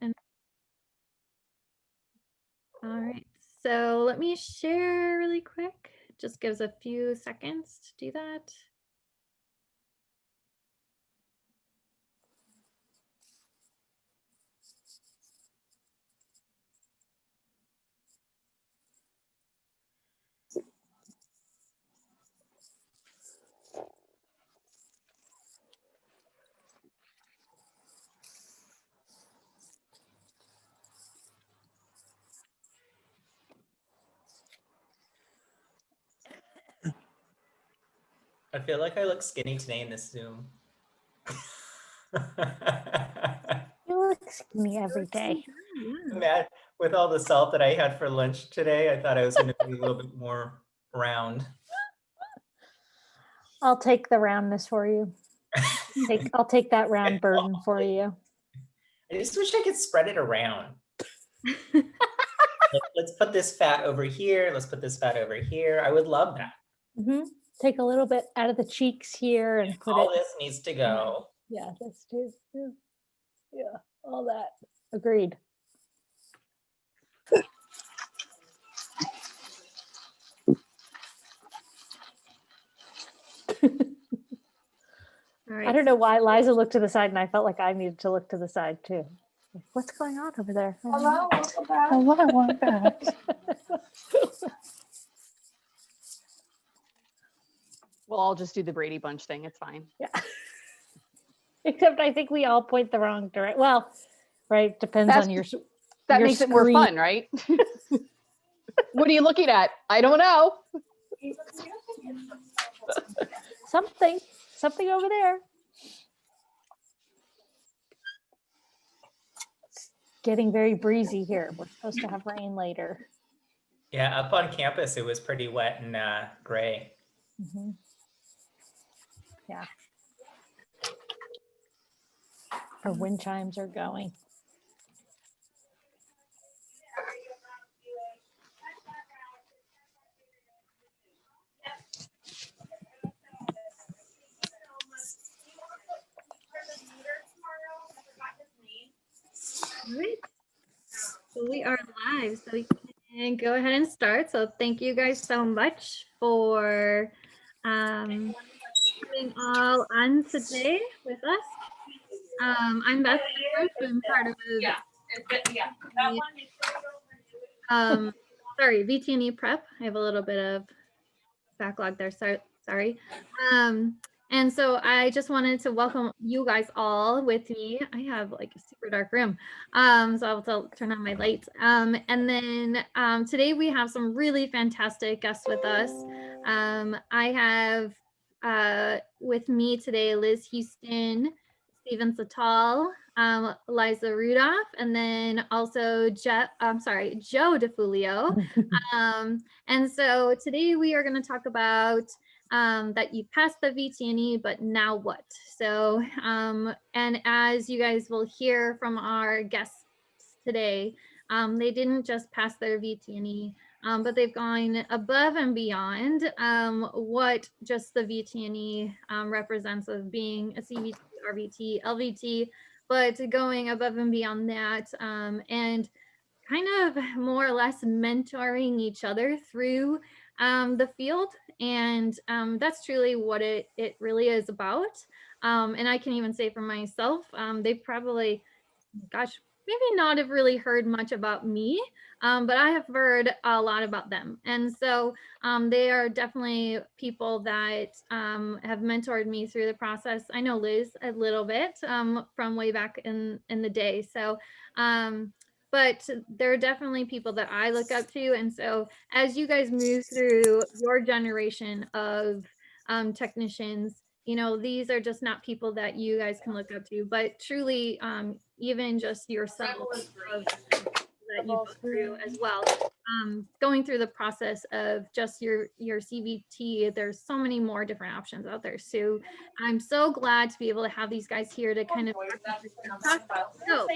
And all right, so let me share really quick. Just gives a few seconds to do that. I feel like I look skinny today in this Zoom. You look skinny every day. Yeah. With all the salt that I had for lunch today, I thought I was going to be a little bit more round. I'll take the roundness for you. I'll take that round burden for you. I just wish I could spread it around. Let's put this fat over here. Let's put this fat over here. I would love that. Mm-hmm. Take a little bit out of the cheeks here and put all it. This needs to go. Yeah, this too. Yeah, all that. Agreed. All right. I don't know why Liza looked to the side and I felt like I needed to look to the side too. Like, what's going on over there? Hello, welcome back. We'll all just do the Brady Bunch thing. It's fine. Yeah. Except I think we all point the wrong direction. Well, right, depends on your. That your makes it more screen. fun, right? What are you looking at? I don't know. Something over there. It's getting very breezy here. We're supposed to have rain later. Yeah, up on campus, it was pretty wet and gray. Mm-hmm. Yeah. Our wind chimes are going. All right. So we are live, so we can go ahead and start. So thank you guys so much for coming all on today with us. I'm Beth. I'm part of sorry, VTNE prep. I have a little bit of backlog there. Sorry. And so I just wanted to welcome you guys all with me. I have like a super dark room. So I'll turn on my lights. And then today we have some really fantastic guests with us. I have with me today Liz Houston, Steven Satal, Liza Rudolph, and then also Joe DeFulio. And so today we are going to talk about that you passed the VTNE, but now what? So, and as you guys will hear from our guests today, they didn't just pass their VTNE, but they've gone above and beyond what just the VTNE represents of being a CVT, RVT, LVT, but going above and beyond that, and kind of more or less mentoring each other through the field. And that's truly what it really is about. And I can even say for myself, they probably, gosh, maybe not have really heard much about me, but I have heard a lot about them. And so they are definitely people that have mentored me through the process. I know Liz a little bit from way back in the day. So but they're definitely people that I look up to. And so as you guys move through your generation of technicians, you know, these are just not people that you guys can look up to, but truly even just yourself that you go through as well. Going through the process of just your CVT, there's so many more different options out there. So I'm so glad to be able to have these guys here to kind of talk. So,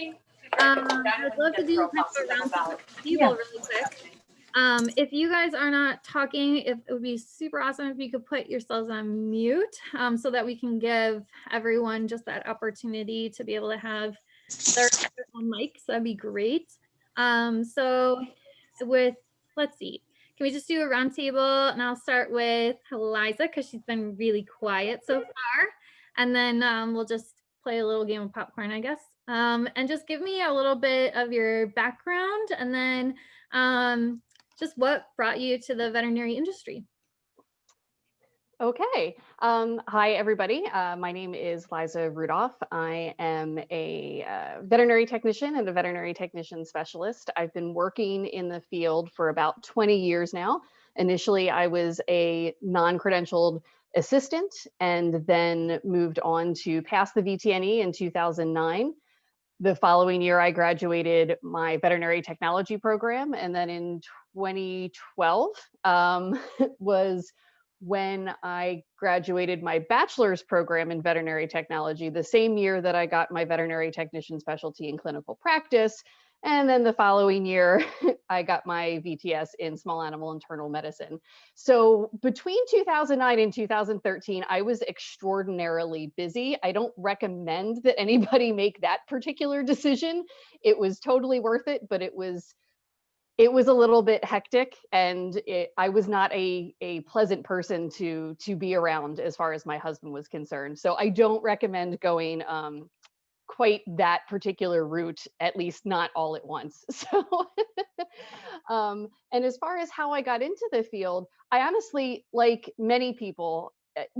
I'd love to do kind of a round table really quick. If you guys are not talking, it would be super awesome if you could put yourselves on mute so that we can give everyone just that opportunity to be able to have their own mics, that'd be great. So let's see, can we just do a round table? And I'll start with Liza because she's been really quiet so far. And then we'll just play a little game of popcorn, I guess. And just give me a little bit of your background and then just what brought you to the veterinary industry. Okay. Hi, everybody. My name is Liza Rudolph. I am a veterinary technician and a veterinary technician specialist. I've been working in the field for about 20 years now. Initially, I was a non-credentialed assistant and then moved on to pass the VTNE in 2009. The following year, I graduated my veterinary technology program. And then in 2012 was when I graduated my bachelor's program in veterinary technology, the same year that I got my veterinary technician specialty in clinical practice. And then the following year, I got my VTS in small animal internal medicine. So between 2009 and 2013, I was extraordinarily busy. I don't recommend that anybody make that particular decision. It was totally worth it, but it was a little bit hectic, and I was not a pleasant person to be around as far as my husband was concerned. So I don't recommend going quite that particular route, at least not all at once. So, and as far as how I got into the field, I honestly, like many people,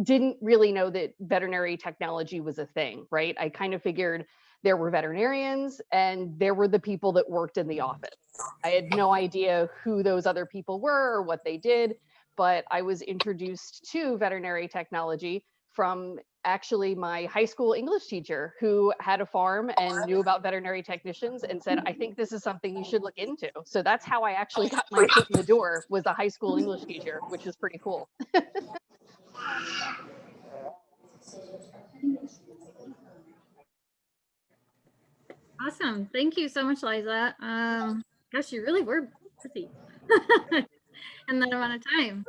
didn't really know that veterinary technology was a thing, right? I kind of figured there were veterinarians and there were the people that worked in the office. I had no idea who those other people were or what they did, but I was introduced to veterinary technology from actually my high school English teacher who had a farm and knew about veterinary technicians and said, I think this is something you should look into. So that's how I actually got my foot in the door, was a high school English teacher, which is pretty cool. Awesome. Thank you so much, Liza. Gosh, you really were busy in that amount of time.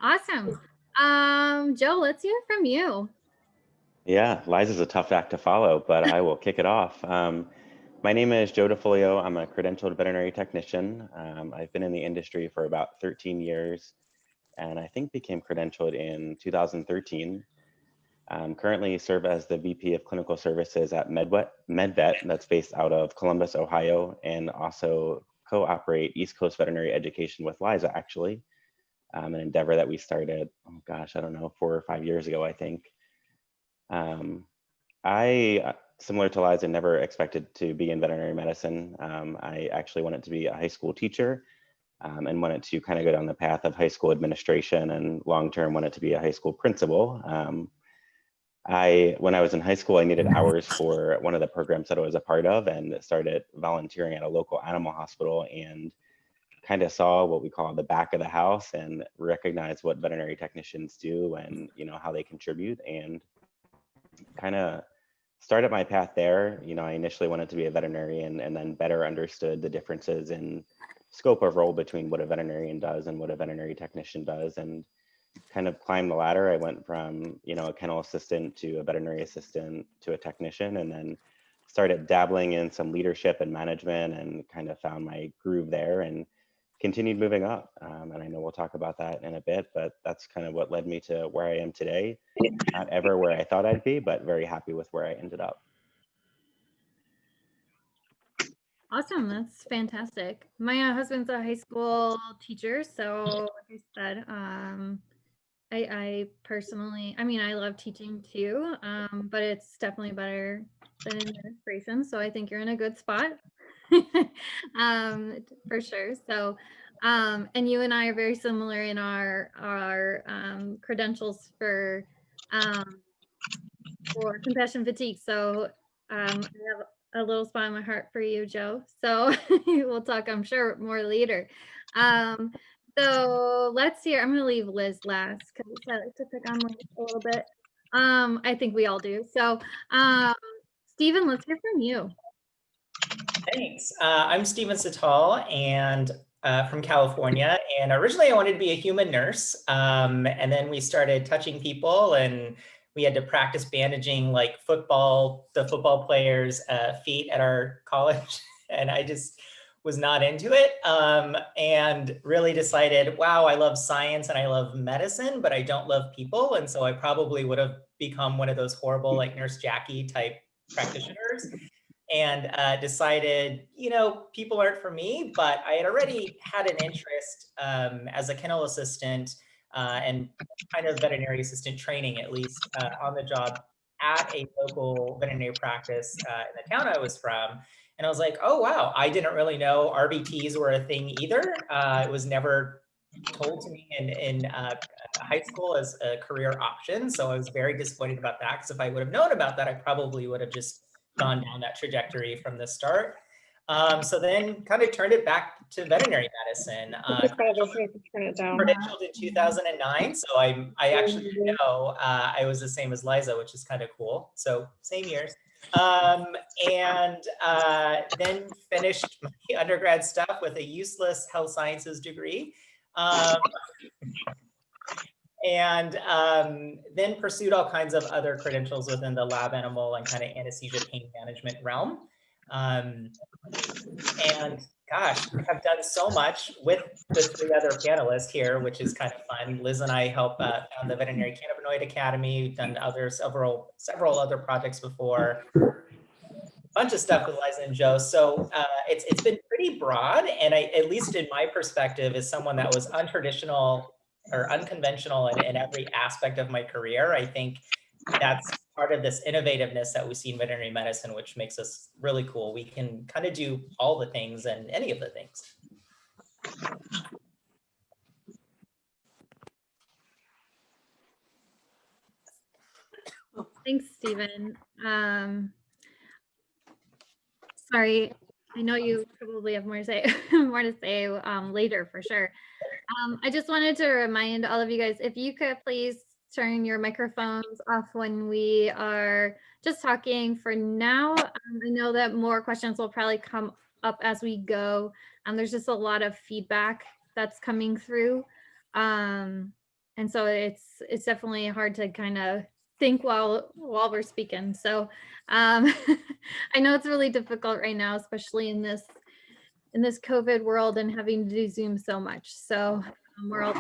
Awesome. Joe, let's hear from you. Yeah, Liza's a tough act to follow, but I will kick it off. My name is Joe DeFolio. I'm a credentialed veterinary technician. I've been in the industry for about 13 years, and I think became credentialed in 2013. Currently serve as the VP of Clinical Services at MedVet, that's based out of Columbus, Ohio, and also co-operate East Coast Veterinary Education with Liza, actually, an endeavor that we started, oh gosh, I don't know, 4 or 5 years ago, I think. I, similar to Liza, never expected to be in veterinary medicine. I actually wanted to be a high school teacher and wanted to kind of go down the path of high school administration, and long-term wanted to be a high school principal. When I was in high school, I needed hours for one of the programs that I was a part of, and started volunteering at a local animal hospital, and kind of saw what we call the back of the house and recognized what veterinary technicians do and, you know, how they contribute, and kind of started my path there. You know, I initially wanted to be a veterinarian and then better understood the differences in scope of role between what a veterinarian does and what a veterinary technician does, and kind of climbed the ladder. I went from, you know, a kennel assistant to a veterinary assistant to a technician, and then started dabbling in some leadership and management, and kind of found my groove there and continued moving up. And I know we'll talk about that in a bit, but that's kind of what led me to where I am today. Not ever where I thought I'd be, but very happy with where I ended up. Awesome. That's fantastic. My husband's a high school teacher. So like I said, I personally, I mean, I love teaching too, but it's definitely better than administration. So I think you're in a good spot for sure. So, and you and I are very similar in our credentials for compassion fatigue. So I have a little spot in my heart for you, Joe. So we'll talk, I'm sure, more later. So let's see. I'm going to leave Liz last because I like to pick on Liz a little bit. I think we all do. So Stephen, let's hear from you. Thanks. I'm Stephen Sital, and from California. And originally I wanted to be a human nurse. And then we started touching people and we had to practice bandaging like the football players' feet at our college. And I just was not into it, and really decided, wow, I love science and I love medicine, but I don't love people. And so I probably would have become one of those horrible like Nurse Jackie type practitioners, and decided, people aren't for me. But I had already had an interest as a kennel assistant and kind of veterinary assistant training, at least on the job at a local veterinary practice in the town I was from. And I was like, oh, wow, I didn't really know RVTs were a thing either. It was never told to me in high school as a career option. So I was very disappointed about that, because if I would have known about that, I probably would have just gone down that trajectory from the start. So then kind of turned it back to veterinary medicine. Credentialed in 2009. So I actually didn't know I was the same as Liza, which is kind of cool. So same years. And then finished my undergrad stuff with a useless health sciences degree. And then pursued all kinds of other credentials within the lab animal and kind of anesthesia pain management realm. And gosh, have done so much with the three other panelists here, which is kind of fun. Liz and I help found the Veterinary Cannabinoid Academy. We've done several other projects before. Bunch of stuff with Liza and Joe. So it's been pretty broad, and at least in my perspective, as someone that was untraditional or unconventional in every aspect of my career, I think that's part of this innovativeness that we see in veterinary medicine, which makes us really cool. We can kind of do all the things and any of the things. Thanks, Stephen. Sorry, I know you probably have more to say, later for sure. I just wanted to remind all of you guys, if you could please turn your microphones off when we are just talking for now. I know that more questions will probably come up as we go. There's just a lot of feedback that's coming through. And so it's definitely hard to kind of think while we're speaking. So I know it's really difficult right now, especially in this COVID world and having to do Zoom so much. So we're all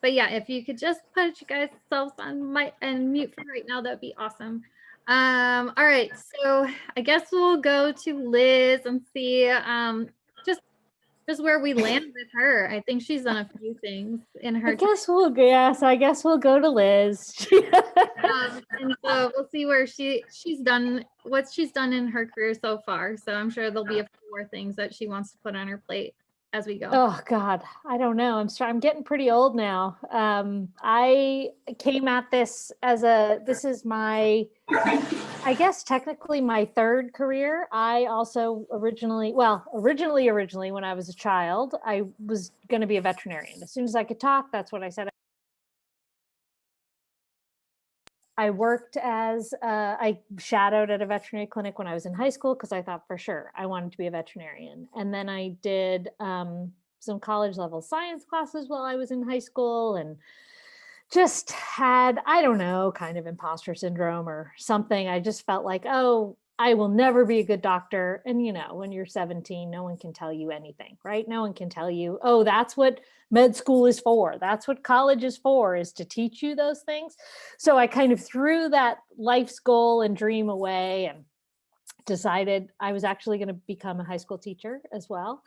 but yeah, if you could just put you guys selves on mic and mute for right now, that'd be awesome. All right, so I guess we'll go to Liz and see just where we land with her. I think she's done a few things in her. I guess we'll go to Liz. And so we'll see where she's done what she's done in her career so far. So I'm sure there'll be a few more things that she wants to put on her plate as we go. Oh God, I don't know. I'm getting pretty old now. I came at this this is my, I guess technically my third career. I also originally when I was a child, I was going to be a veterinarian. As soon as I could talk, that's what I said. I worked I shadowed at a veterinary clinic when I was in high school because I thought for sure I wanted to be a veterinarian. And then I did some college level science classes while I was in high school, and just had, I don't know, kind of imposter syndrome or something. I just felt like, oh, I will never be a good doctor. And when you're 17, no one can tell you anything, right? No one can tell you, oh, that's what med school is for. That's what college is for, is to teach you those things. So I kind of threw that life's goal and dream away and decided I was actually going to become a high school teacher as well.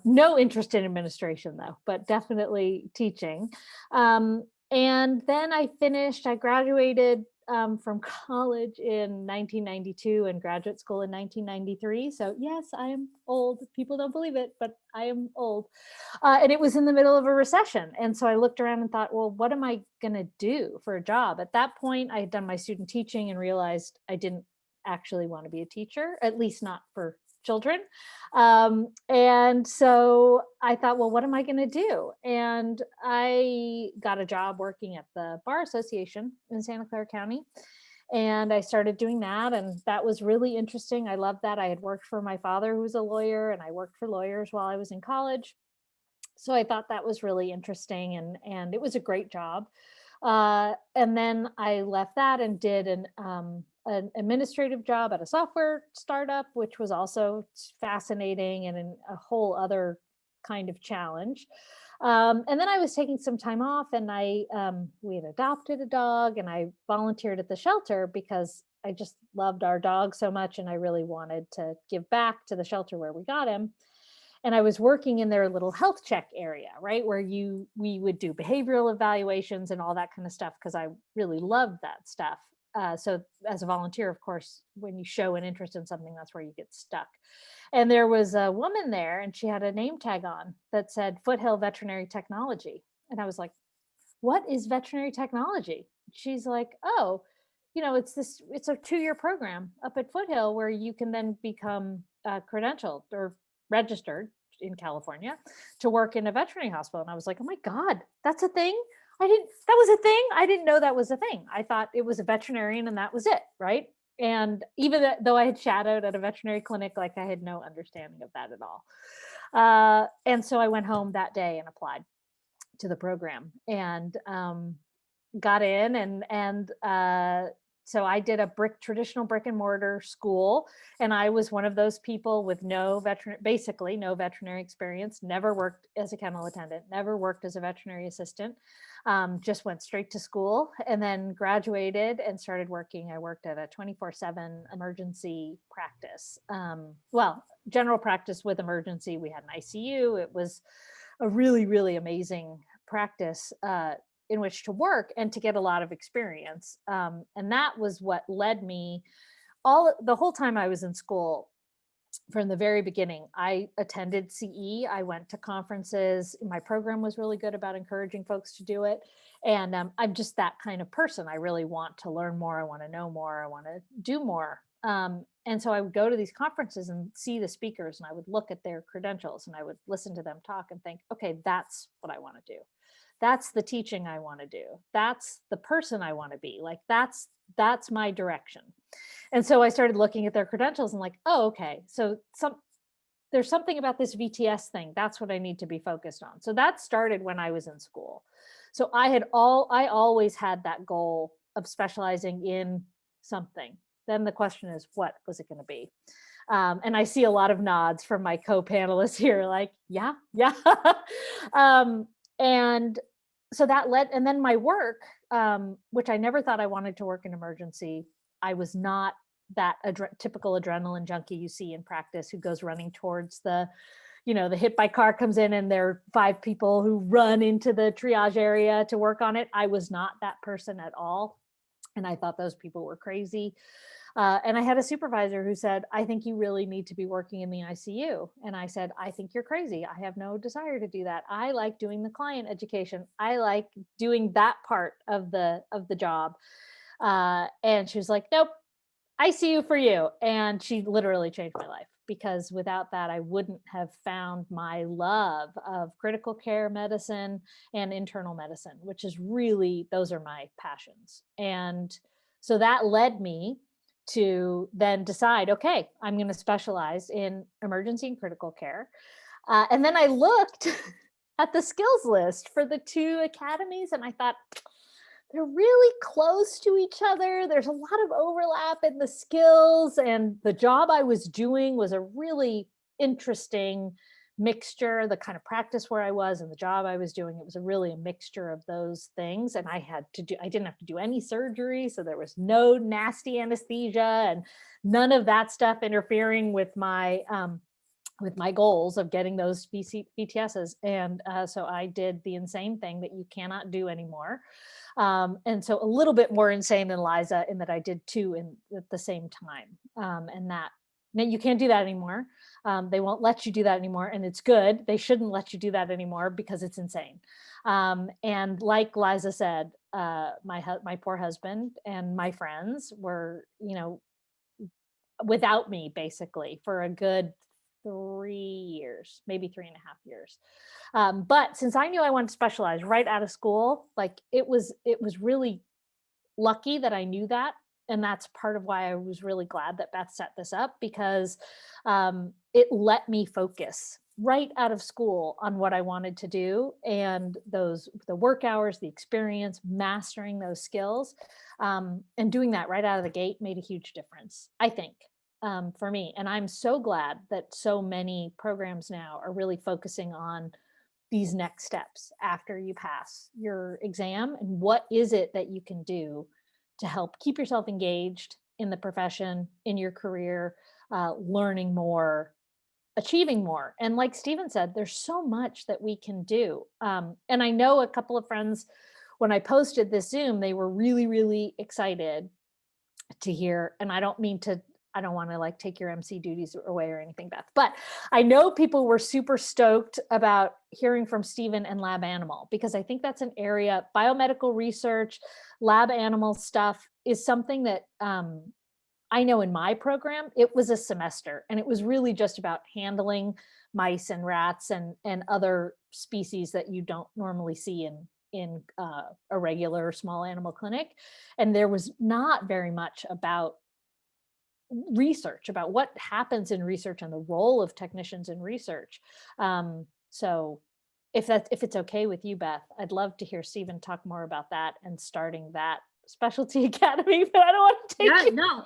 No interest in administration though, but definitely teaching. And then I graduated from college in 1992 and graduate school in 1993. So yes, I am old. People don't believe it, but I am old. And it was in the middle of a recession. And so I looked around and thought, well, what am I going to do for a job? At that point, I had done my student teaching and realized I didn't actually want to be a teacher, at least not for children. And so I thought, well, what am I going to do? And I got a job working at the Bar Association in Santa Clara County. And I started doing that. And that was really interesting. I loved that. I had worked for my father, who was a lawyer, and I worked for lawyers while I was in college. So I thought that was really interesting. And it was a great job. And then I left that and did an administrative job at a software startup, which was also fascinating and a whole other kind of challenge. And then I was taking some time off, and we had adopted a dog, and I volunteered at the shelter because I just loved our dog so much, and I really wanted to give back to the shelter where we got him. And I was working in their little health check area, right, where we would do behavioral evaluations and all that kind of stuff, because I really loved that stuff. So as a volunteer, of course, when you show an interest in something, that's where you get stuck. And there was a woman there, and she had a name tag on that said Foothill Veterinary Technology. And I was like, what is veterinary technology? She's like, oh, it's a 2-year program up at Foothill where you can then become credentialed or registered in California to work in a veterinary hospital. And I was like, oh my God, that's a thing. That was a thing. I didn't know that was a thing. I thought it was a veterinarian and that was it. Right. And even though I had shadowed at a veterinary clinic, like I had no understanding of that at all. And so I went home that day and applied to the program and got in and so I did a traditional brick and mortar school, and I was one of those people with basically no veterinary experience, never worked as a kennel attendant, never worked as a veterinary assistant, just went straight to school and then graduated and started working. I worked at a 24/7 emergency practice. General practice with emergency. We had an ICU. It was a really, really amazing practice in which to work and to get a lot of experience. And that was what led me the whole time I was in school. From the very beginning, I attended CE. I went to conferences. My program was really good about encouraging folks to do it. And I'm just that kind of person. I really want to learn more. I want to know more. I want to do more. And so I would go to these conferences and see the speakers, and I would look at their credentials, and I would listen to them talk and think, okay, that's what I want to do. That's the teaching I want to do. That's the person I want to be. Like that's my direction. And so I started looking at their credentials and like, oh, okay. So there's something about this VTS thing. That's what I need to be focused on. So that started when I was in school. So I always had that goal of specializing in something. Then the question is, what was it going to be? And I see a lot of nods from my co-panelists here, like, yeah. And so that and then my work, which I never thought I wanted to work in emergency. I was not that typical adrenaline junkie you see in practice who goes running towards the hit by car comes in and there are 5 people who run into the triage area to work on it. I was not that person at all. And I thought those people were crazy. And I had a supervisor who said, I think you really need to be working in the ICU. And I said, I think you're crazy. I have no desire to do that. I like doing the client education. I like doing that part of the job. And she was like, nope, ICU for you. And she literally changed my life, because without that, I wouldn't have found my love of critical care medicine and internal medicine, which is really, those are my passions. And so that led me to then decide, okay, I'm going to specialize in emergency and critical care. And then I looked at the skills list for the 2 academies, and I thought, they're really close to each other. There's a lot of overlap in the skills, and the job I was doing was a really interesting mixture. The kind of practice where I was and the job I was doing, it was really a mixture of those things. And I didn't have to do any surgery. So there was no nasty anesthesia and none of that stuff interfering with my goals of getting those VTSs. And so I did the insane thing that you cannot do anymore. And so a little bit more insane than Liza, in that I did 2 at the same time. And that you can't do that anymore. They won't let you do that anymore. And it's good. They shouldn't let you do that anymore because it's insane. And like Liza said, my poor husband and my friends were, without me basically for a good 3 years, maybe 3.5 years. But since I knew I wanted to specialize right out of school, like it was really lucky that I knew that And that's part of why I was really glad that Beth set this up, because it let me focus right out of school on what I wanted to do, and the work hours, the experience, mastering those skills, and doing that right out of the gate made a huge difference, I think, for me. And I'm so glad that so many programs now are really focusing on these next steps after you pass your exam, and what is it that you can do to help keep yourself engaged in the profession, in your career, learning more, achieving more. And like Stephen said, there's so much that we can do. And I know a couple of friends, when I posted this Zoom, they were really, really excited to hear. And I don't want to like take your MC duties away or anything, Beth, but I know people were super stoked about hearing from Stephen and lab animal, because I think that's an area, biomedical research, lab animal stuff is something that I know in my program, it was a semester, and it was really just about handling mice and rats and other species that you don't normally see in a regular small animal clinic. And there was not very much about research, about what happens in research and the role of technicians in research. So if it's okay with you, Beth, I'd love to hear Stephen talk more about that and starting that specialty academy, but I don't want to take no,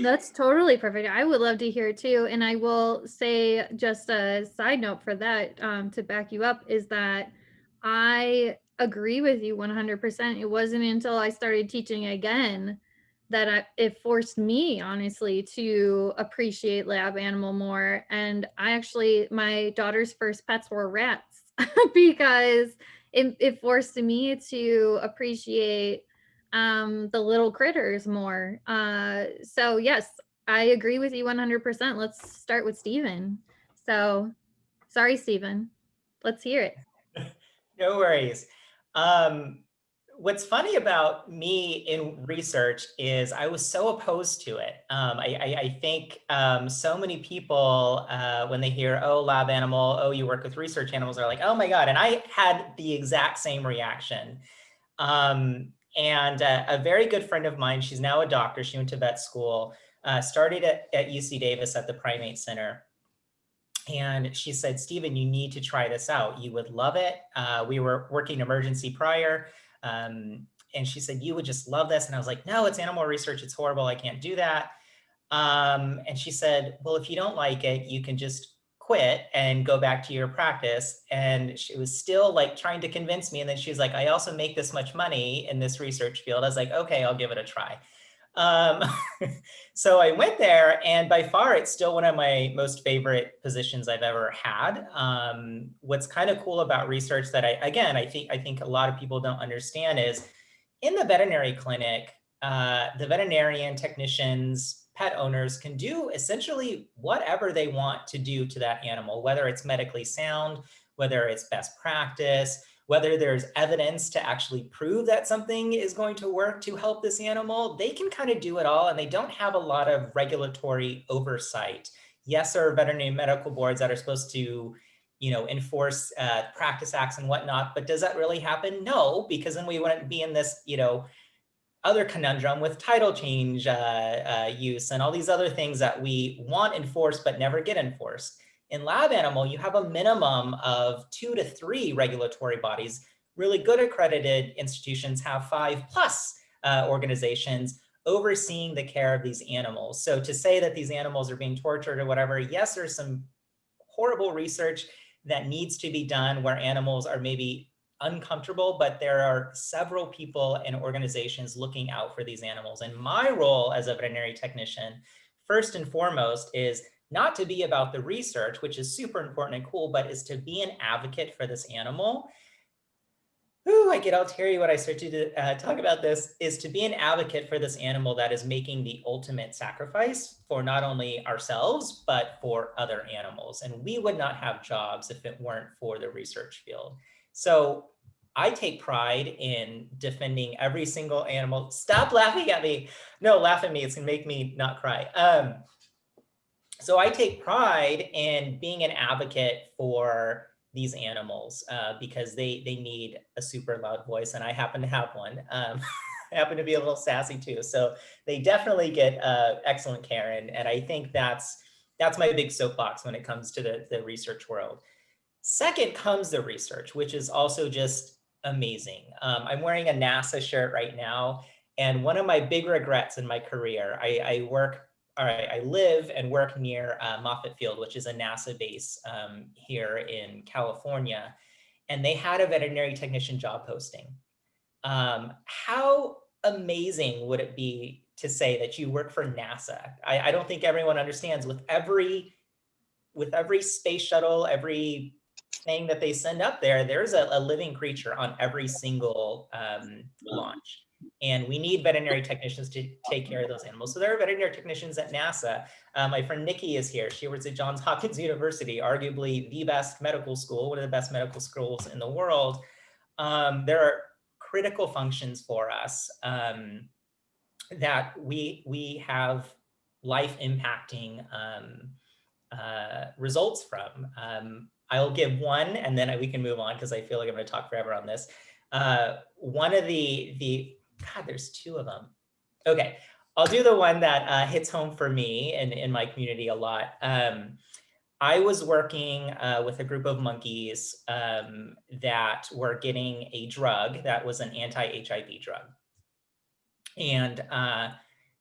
that's totally perfect. I would love to hear it too. And I will say, just a side note for that, to back you up, is that I agree with you 100%. It wasn't until I started teaching again that it forced me, honestly, to appreciate lab animal more. And my daughter's first pets were rats because it forced me to appreciate the little critters more. So yes, I agree with you 100%. Let's start with Stephen. So sorry, Stephen. Let's hear it. No worries. What's funny about me in research is I was so opposed to it. I think so many people, when they hear, oh, lab animal, oh, you work with research animals, are like, oh my God. And I had the exact same reaction. And a very good friend of mine, she's now a doctor, she went to vet school, started at UC Davis at the Primate Center. And she said, Stephen, you need to try this out. You would love it. We were working emergency prior. And she said, you would just love this. And I was like, no, it's animal research. It's horrible. I can't do that. And she said, well, if you don't like it, you can just quit and go back to your practice. And she was still like trying to convince me. And then she's like, I also make this much money in this research field. I was like, okay, I'll give it a try. So I went there, and by far, it's still one of my most favorite positions I've ever had. What's kind of cool about research that I think a lot of people don't understand is in the veterinary clinic, the veterinarian, technicians, pet owners can do essentially whatever they want to do to that animal, whether it's medically sound, whether it's best practice, whether there's evidence to actually prove that something is going to work to help this animal. They can kind of do it all, and they don't have a lot of regulatory oversight. Yes, there are veterinary medical boards that are supposed to, enforce practice acts and whatnot, but does that really happen? No, because then we wouldn't be in this, other conundrum with title change use and all these other things that we want enforced but never get enforced. In lab animal, you have a minimum of 2 to 3 regulatory bodies. Really good accredited institutions have 5+ organizations overseeing the care of these animals. So to say that these animals are being tortured or whatever, yes, there's some horrible research that needs to be done where animals are maybe uncomfortable, but there are several people and organizations looking out for these animals. And my role as a veterinary technician, first and foremost, is not to be about the research, which is super important and cool, but is to be an advocate for this animal. Ooh, I get all teary when I start to talk about this, is to be an advocate for this animal that is making the ultimate sacrifice for not only ourselves, but for other animals. And we would not have jobs if it weren't for the research field. So I take pride in defending every single animal. Stop laughing at me. No, laugh at me. It's gonna make me not cry. So I take pride in being an advocate for these animals because they need a super loud voice, and I happen to have one. happen to be a little sassy too. So they definitely get excellent care. And I think that's my big soapbox when it comes to the research world. Second comes the research, which is also just amazing. I'm wearing a NASA shirt right now. And one of my big regrets in my career, I live and work near Moffett Field, which is a NASA base here in California. And they had a veterinary technician job posting. How amazing would it be to say that you work for NASA? I don't think everyone understands with every space shuttle, every thing that they send up there, there's a living creature on every single launch. And we need veterinary technicians to take care of those animals. So there are veterinary technicians at NASA. My friend Nikki is here. She works at Johns Hopkins University, arguably the best medical school, one of the best medical schools in the world. There are critical functions for us that we have life impacting results from. I'll give one and then we can move on because I feel like I'm going to talk forever on this. One of the God, there's two of them. Okay, I'll do the one that hits home for me and in my community a lot. I was working with a group of monkeys that were getting a drug that was an anti-HIV drug. And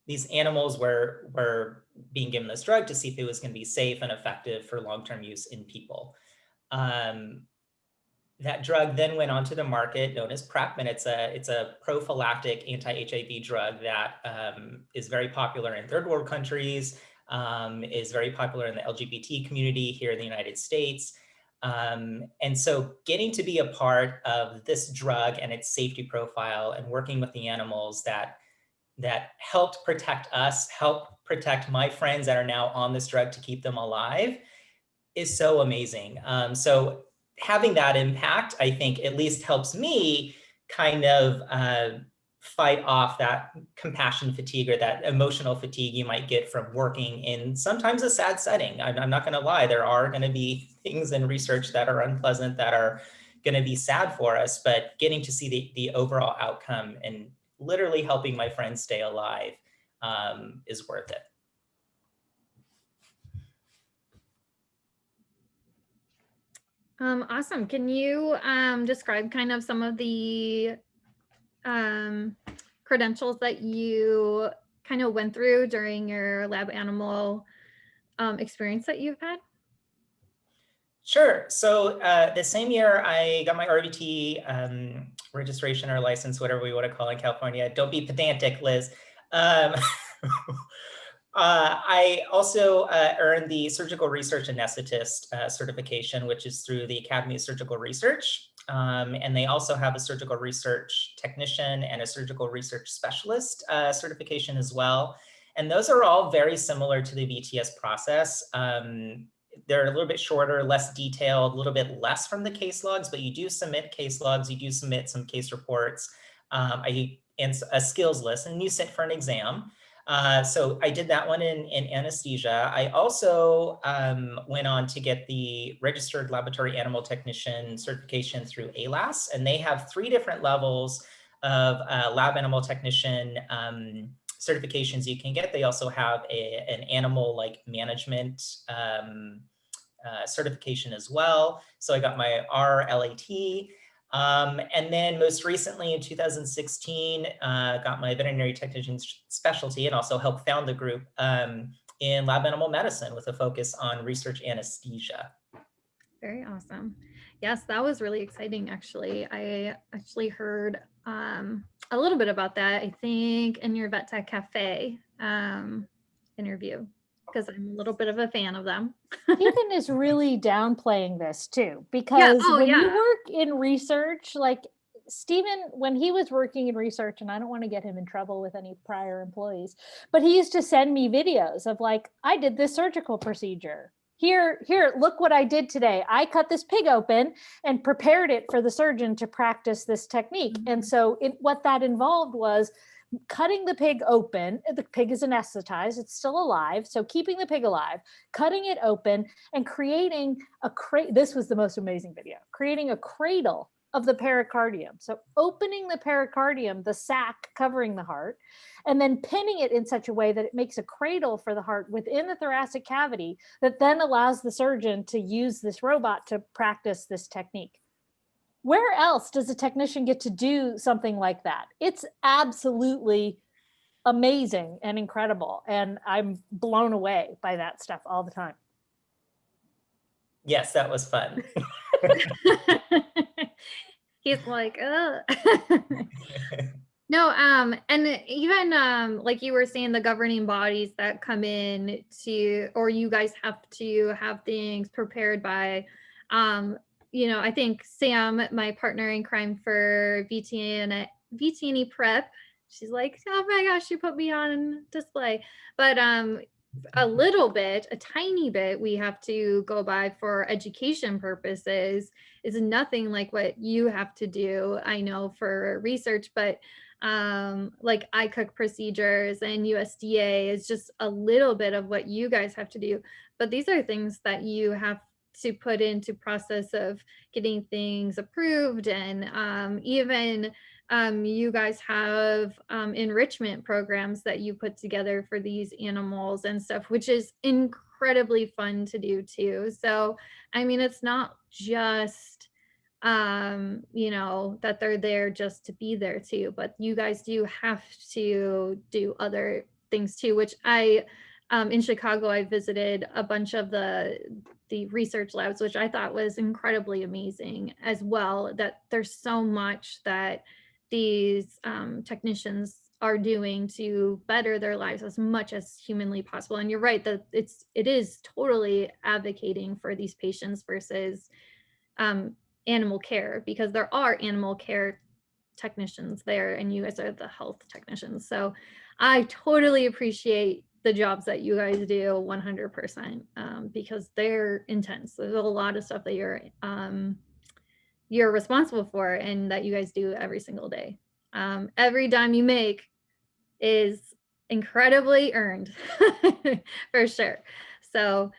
these animals were being given this drug to see if it was going to be safe and effective for long-term use in people. That drug then went onto the market known as PrEP, and it's a prophylactic anti-HIV drug that is very popular in third world countries, is very popular in the LGBT community here in the United States. And so getting to be a part of this drug and its safety profile and working with the animals that helped protect us, helped protect my friends that are now on this drug to keep them alive is so amazing. So having that impact, I think at least helps me kind of fight off that compassion fatigue or that emotional fatigue you might get from working in sometimes a sad setting. I'm not gonna lie, there are gonna be things in research that are unpleasant, that are gonna be sad for us, but getting to see the overall outcome and literally helping my friends stay alive is worth it. Awesome. Can you describe kind of some of the credentials that you kind of went through during your lab animal experience that you've had? Sure. So the same year I got my RVT registration or license, whatever we want to call it in California. Don't be pedantic, Liz. I also earned the Surgical Research Anesthetist certification, which is through the Academy of Surgical Research. And they also have a Surgical Research Technician and a Surgical Research Specialist certification as well. And those are all very similar to the VTS process. They're a little bit shorter, less detailed, a little bit less from the case logs, but you do submit case logs, you do submit some case reports, and a skills list, and you sit for an exam. So I did that one in anesthesia. I also went on to get the Registered Laboratory Animal Technician certification through ALAS, and they have 3 different levels of lab animal technician certifications you can get. They also have an animal like management certification as well. So I got my RLAT. And then most recently in 2016, got my veterinary technician specialty and also helped found the group in lab animal medicine with a focus on research anesthesia. Very awesome. Yes, that was really exciting, actually. I actually heard a little bit about that, I think, in your Vet Tech Cafe interview, because I'm a little bit of a fan of them. Stephen is really downplaying this too, because when you yeah. work in research, like Stephen, when he was working in research, and I don't want to get him in trouble with any prior employees, but he used to send me videos of like, I did this surgical procedure. Here, look what I did today. I cut this pig open and prepared it for the surgeon to practice this technique. And so what that involved was cutting the pig open. The pig is anesthetized, it's still alive. So keeping the pig alive, cutting it open and creating a crate. This was the most amazing video, creating a cradle of the pericardium. So opening the pericardium, the sac covering the heart, and then pinning it in such a way that it makes a cradle for the heart within the thoracic cavity that then allows the surgeon to use this robot to practice this technique. Where else does a technician get to do something like that? It's absolutely amazing and incredible. And I'm blown away by that stuff all the time. Yes, that was fun. He's like, no, and even like you were saying, the governing bodies that come in to, or you guys have to have things prepared by, you know, I think Sam, my partner in crime for VTNE prep, she's like, oh my gosh, you put me on display. But a little bit, a tiny bit, we have to go by for education purposes is nothing like what you have to do, I know, for research, but like ICOOK procedures and USDA is just a little bit of what you guys have to do. But these are things that you have to put into process of getting things approved. And even you guys have enrichment programs that you put together for these animals and stuff, which is incredibly fun to do too. So, I mean, it's not just you know, that they're there just to be there too, but you guys do have to do other things too, which I in Chicago, I visited a bunch of the research labs, which I thought was incredibly amazing as well, that there's so much that these technicians are doing to better their lives as much as humanly possible. And you're right that it is totally advocating for these patients versus animal care, because there are animal care technicians there and you guys are the health technicians. So I totally appreciate the jobs that you guys do 100% because they're intense. There's a lot of stuff that you're responsible for and that you guys do every single day. Every dime you make is incredibly earned for sure. So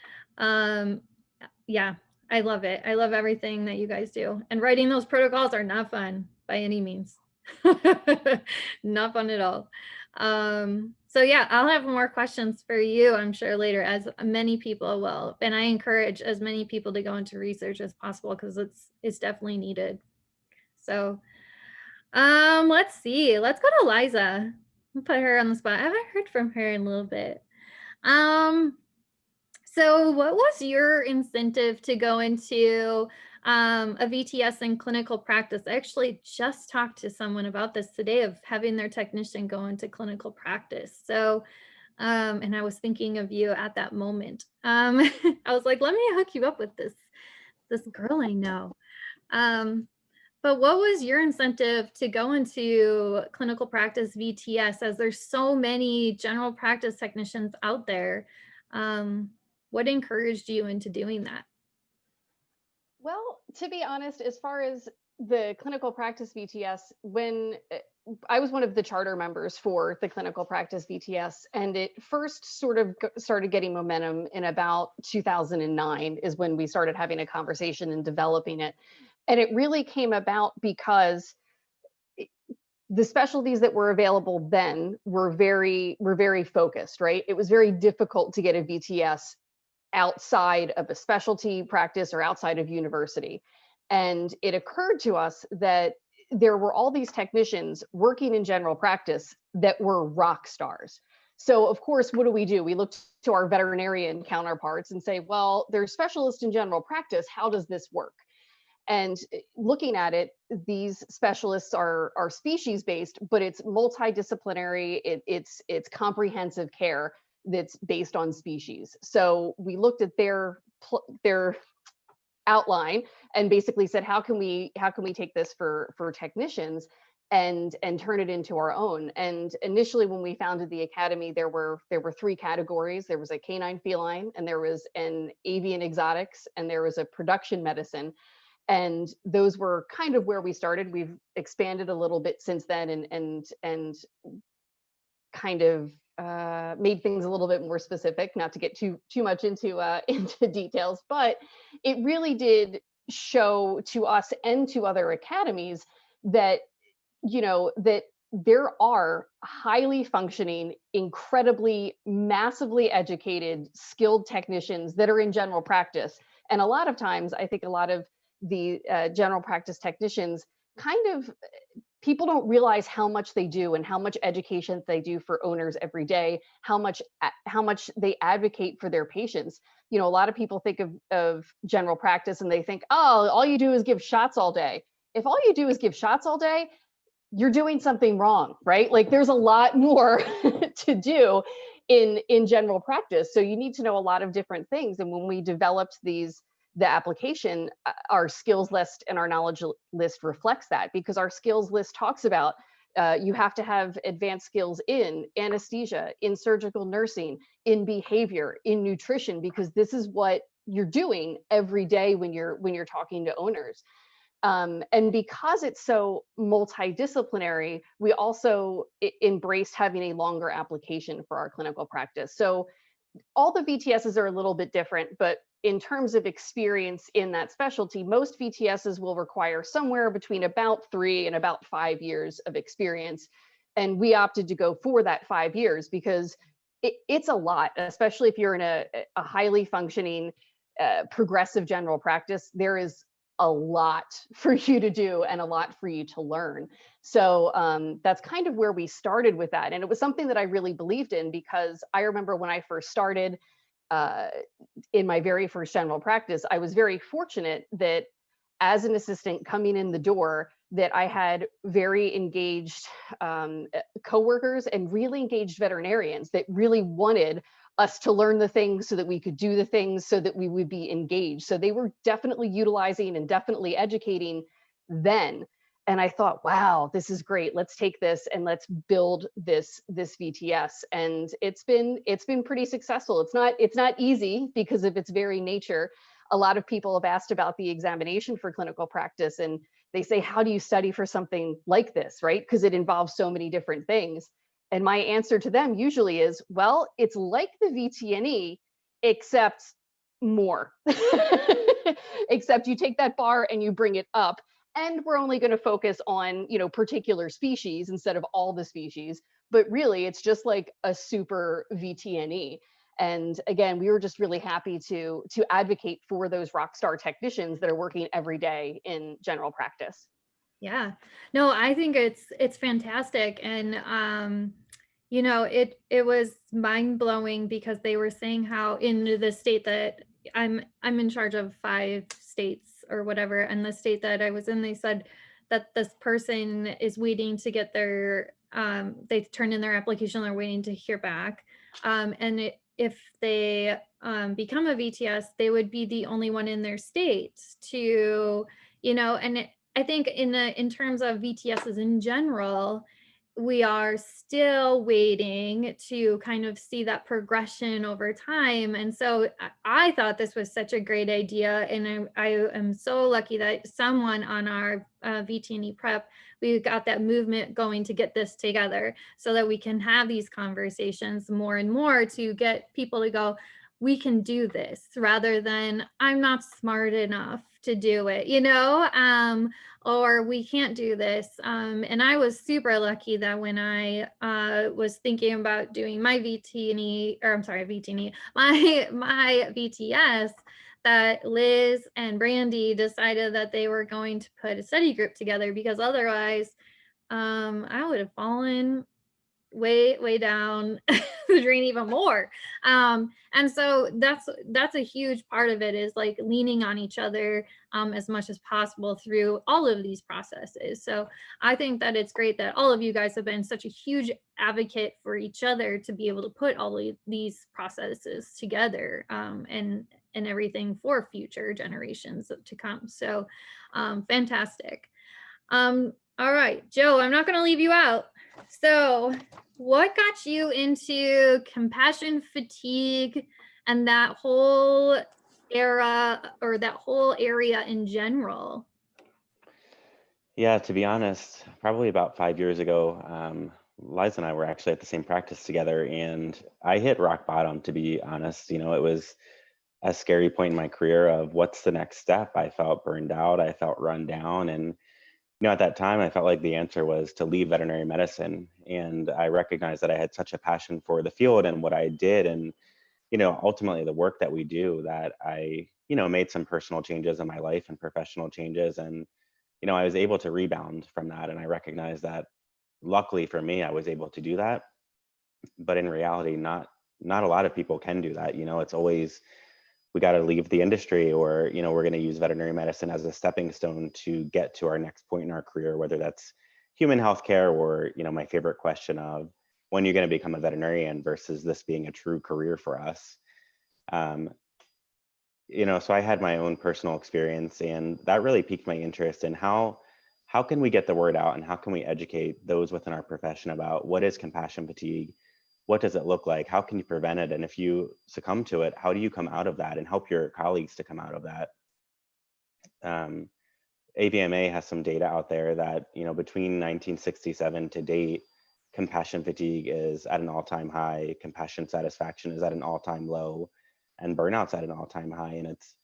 yeah, I love it. I love everything that you guys do. And writing those protocols are not fun by any means. Not fun at all. So yeah, I'll have more questions for you, I'm sure later, as many people will. And I encourage as many people to go into research as possible because it's definitely needed. So let's see. Let's go to Liza. I'll put her on the spot. I haven't heard from her in a little bit. So what was your incentive to go into a VTS in clinical practice? I actually just talked to someone about this today of having their technician go into clinical practice. So, and I was thinking of you at that moment. I was like, let me hook you up with this girl I know. But what was your incentive to go into clinical practice VTS, as there's so many general practice technicians out there? What encouraged you into doing that? Well, to be honest, as far as the clinical practice VTS, when I was one of the charter members for the clinical practice VTS, and it first sort of started getting momentum in about 2009 is when we started having a conversation and developing it. And it really came about because the specialties that were available then were very focused, right? It was very difficult to get a VTS outside of a specialty practice or outside of university. And it occurred to us that there were all these technicians working in general practice that were rock stars. So of course, what do? We looked to our veterinarian counterparts and say, well, they're specialists in general practice. How does this work? And looking at it, these specialists are species based, but it's multidisciplinary. It's comprehensive care that's based on species. So we looked at their outline and basically said, how can we take this for technicians and turn it into our own? And initially, when we founded the academy, there were three categories. There was a canine feline, and there was an avian exotics, and there was a production medicine. And those were kind of where we started. We've expanded a little bit since then and kind of made things a little bit more specific, not to get too much into details, but it really did show to us and to other academies that, that there are highly functioning, incredibly, massively educated, skilled technicians that are in general practice. And a lot of times, I think a lot of the general practice technicians people don't realize how much they do and how much education they do for owners every day, how much they advocate for their patients. A lot of people think of general practice and they think, oh, all you do is give shots all day. If all you do is give shots all day, you're doing something wrong, right? Like there's a lot more to do in general practice. So you need to know a lot of different things. And when we developed the application, our skills list and our knowledge list reflects that, because our skills list talks about you have to have advanced skills in anesthesia, in surgical nursing, in behavior, in nutrition, because this is what you're doing every day when you're talking to owners. And because it's so multidisciplinary, we also embraced having a longer application for our clinical practice. So all the VTSs are a little bit different, but in terms of experience in that specialty, most VTSs will require somewhere between about 3 and about 5 years of experience. And we opted to go for that 5 years because it's a lot, especially if you're in a highly functioning, progressive general practice. There is a lot for you to do and a lot for you to learn. So that's kind of where we started with that. And it was something that I really believed in, because I remember when I first started in my very first general practice, I was very fortunate that as an assistant coming in the door, that I had very engaged coworkers and really engaged veterinarians that really wanted us to learn the things so that we could do the things so that we would be engaged. So they were definitely utilizing and definitely educating then. And I thought, wow, this is great. Let's take this and let's build this VTS. And it's been pretty successful. It's not easy because of its very nature. A lot of people have asked about the examination for clinical practice, and they say, how do you study for something like this, right? Because it involves so many different things. And my answer to them usually is, well, it's like the VTNE, except more. Except you take that bar and you bring it up. And we're only going to focus on, particular species instead of all the species. But really, it's just like a super VTNE. And again, we were just really happy to advocate for those rock star technicians that are working every day in general practice. Yeah, no, I think it's fantastic. And it was mind blowing, because they were saying how in the state that I'm in charge of 5 states or whatever, and the state that I was in, they said that this person is waiting to get their they turned in their application, they're waiting to hear back, and if they become a VTS, they would be the only one in their state to, and I think in terms of VTSs in general, we are still waiting to kind of see that progression over time. And so I thought this was such a great idea. And I am so lucky that someone on our VTNE prep, we got that movement going to get this together so that we can have these conversations more and more to get people to go, we can do this, rather than I'm not smart enough to do it, or we can't do this. And I was super lucky that when I was thinking about doing my VTNE, or I'm sorry, VTNE, my VTS, that Liz and Brandy decided that they were going to put a study group together, because otherwise I would have fallen way down the drain even more. And so that's a huge part of it, is like leaning on each other as much as possible through all of these processes. So I think that it's great that all of you guys have been such a huge advocate for each other to be able to put all of these processes together, and everything for future generations to come. So fantastic. All right, Joe, I'm not going to leave you out. So what got you into compassion fatigue and that whole era, or that whole area in general? Yeah, to be honest, probably about 5 years ago, Liza and I were actually at the same practice together, and I hit rock bottom, to be honest. It was a scary point in my career of what's the next step. I felt burned out. I felt run down. And, at that time, I felt like the answer was to leave veterinary medicine. And I recognized that I had such a passion for the field and what I did. And, ultimately the work that we do, that I, made some personal changes in my life and professional changes. And, I was able to rebound from that. And I recognized that luckily for me, I was able to do that. But in reality, not a lot of people can do that. It's always, we got to leave the industry, or we're going to use veterinary medicine as a stepping stone to get to our next point in our career, whether that's human healthcare, or my favorite question of when you're going to become a veterinarian versus this being a true career for us. um, so I had my own personal experience, and that really piqued my interest in how can we get the word out, and how can we educate those within our profession about what is compassion fatigue, what does it look like, how can you prevent it, and if you succumb to it, how do you come out of that and help your colleagues to come out of that. um, AVMA has some data out there that between 1967 to date, compassion fatigue is at an all-time high, compassion satisfaction is at an all-time low, and burnout's at an all-time high. And it's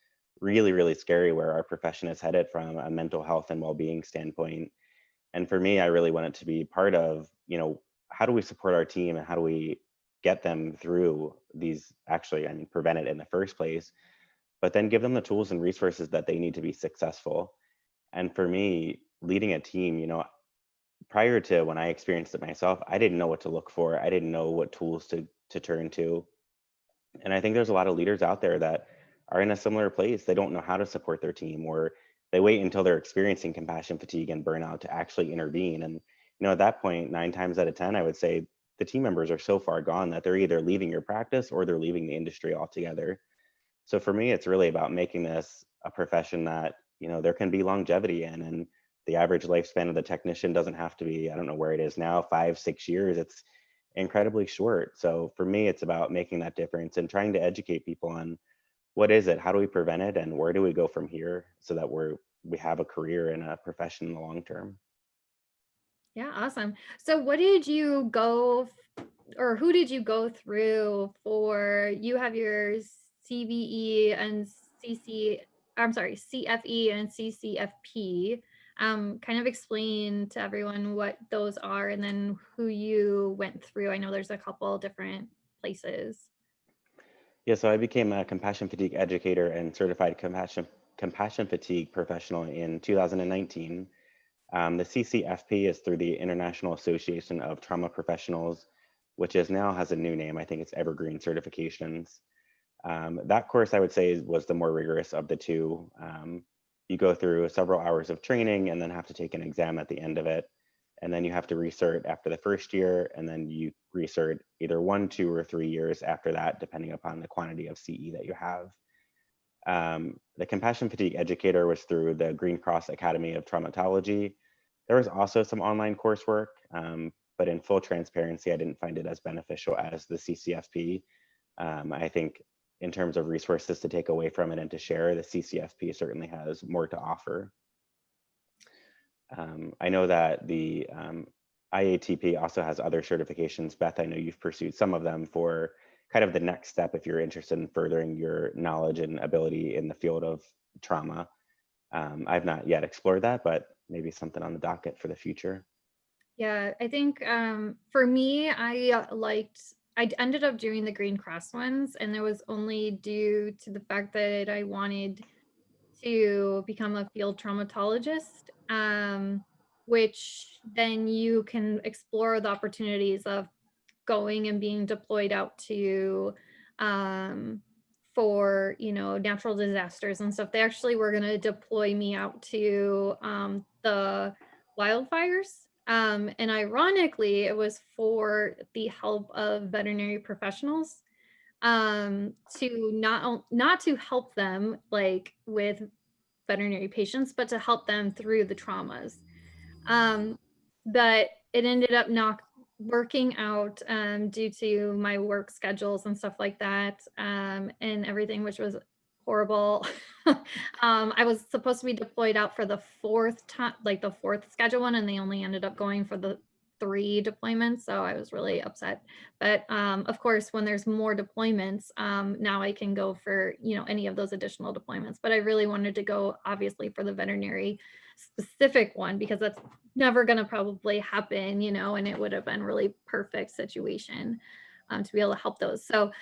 really, really scary where our profession is headed from a mental health and well-being standpoint. And for me, I really wanted to be part of, how do we support our team, and how do we get them through these, actually, prevent it in the first place, but then give them the tools and resources that they need to be successful. And for me, leading a team, prior to when I experienced it myself, I didn't know what to look for. I didn't know what tools to turn to. And I think there's a lot of leaders out there that are in a similar place. They don't know how to support their team, or they wait until they're experiencing compassion fatigue and burnout to actually intervene. And at that point, 9 times out of 10, I would say the team members are so far gone that they're either leaving your practice or they're leaving the industry altogether. So for me, it's really about making this a profession that, there can be longevity in, and the average lifespan of the technician doesn't have to be, I don't know where it is now, 5, 6 years. It's incredibly short. So for me, it's about making that difference and trying to educate people on what is it, how do we prevent it, and where do we go from here, so that we have a career and a profession in the long term. Yeah, awesome. So what did you go or who did you go through for, you have your CVE and CFE and CCFP. Kind of explain to everyone what those are and then who you went through. I know there's a couple different places. Yeah, so I became a compassion fatigue educator and certified compassion fatigue professional in 2019. The CCFP is through the International Association of Trauma Professionals, which now has a new name. I think it's Evergreen Certifications. That course, I would say, was the more rigorous of the two. You go through several hours of training and then have to take an exam at the end of it. And then you have to recert after the first year, and then you recert either 1, 2, or 3 years after that, depending upon the quantity of CE that you have. The compassion fatigue educator was through the Green Cross Academy of Traumatology. There was also some online coursework, but in full transparency, I didn't find it as beneficial as the CCFP. I think in terms of resources to take away from it and to share, the CCFP certainly has more to offer. I know that the IATP also has other certifications. Beth, I know you've pursued some of them for kind of the next step if you're interested in furthering your knowledge and ability in the field of trauma. I've not yet explored that, but maybe something on the docket for the future. Yeah, I think for me, I ended up doing the Green Cross ones, and it was only due to the fact that I wanted to become a field traumatologist, which then you can explore the opportunities of going and being deployed out to for natural disasters and stuff. They actually were going to deploy me out to the wildfires, and ironically it was for the help of veterinary professionals, to not to help them like with veterinary patients, but to help them through the traumas. But it ended up not working out due to my work schedules and stuff like that, and everything, which was horrible. I was supposed to be deployed out for the fourth time, like the fourth schedule one, and they only ended up going for the 3 deployments, so I was really upset. But of course, when there's more deployments, now I can go for, you know, any of those additional deployments. But I really wanted to go, obviously, for the veterinary specific one, because that's never going to probably happen, you know, and it would have been really perfect situation to be able to help those. So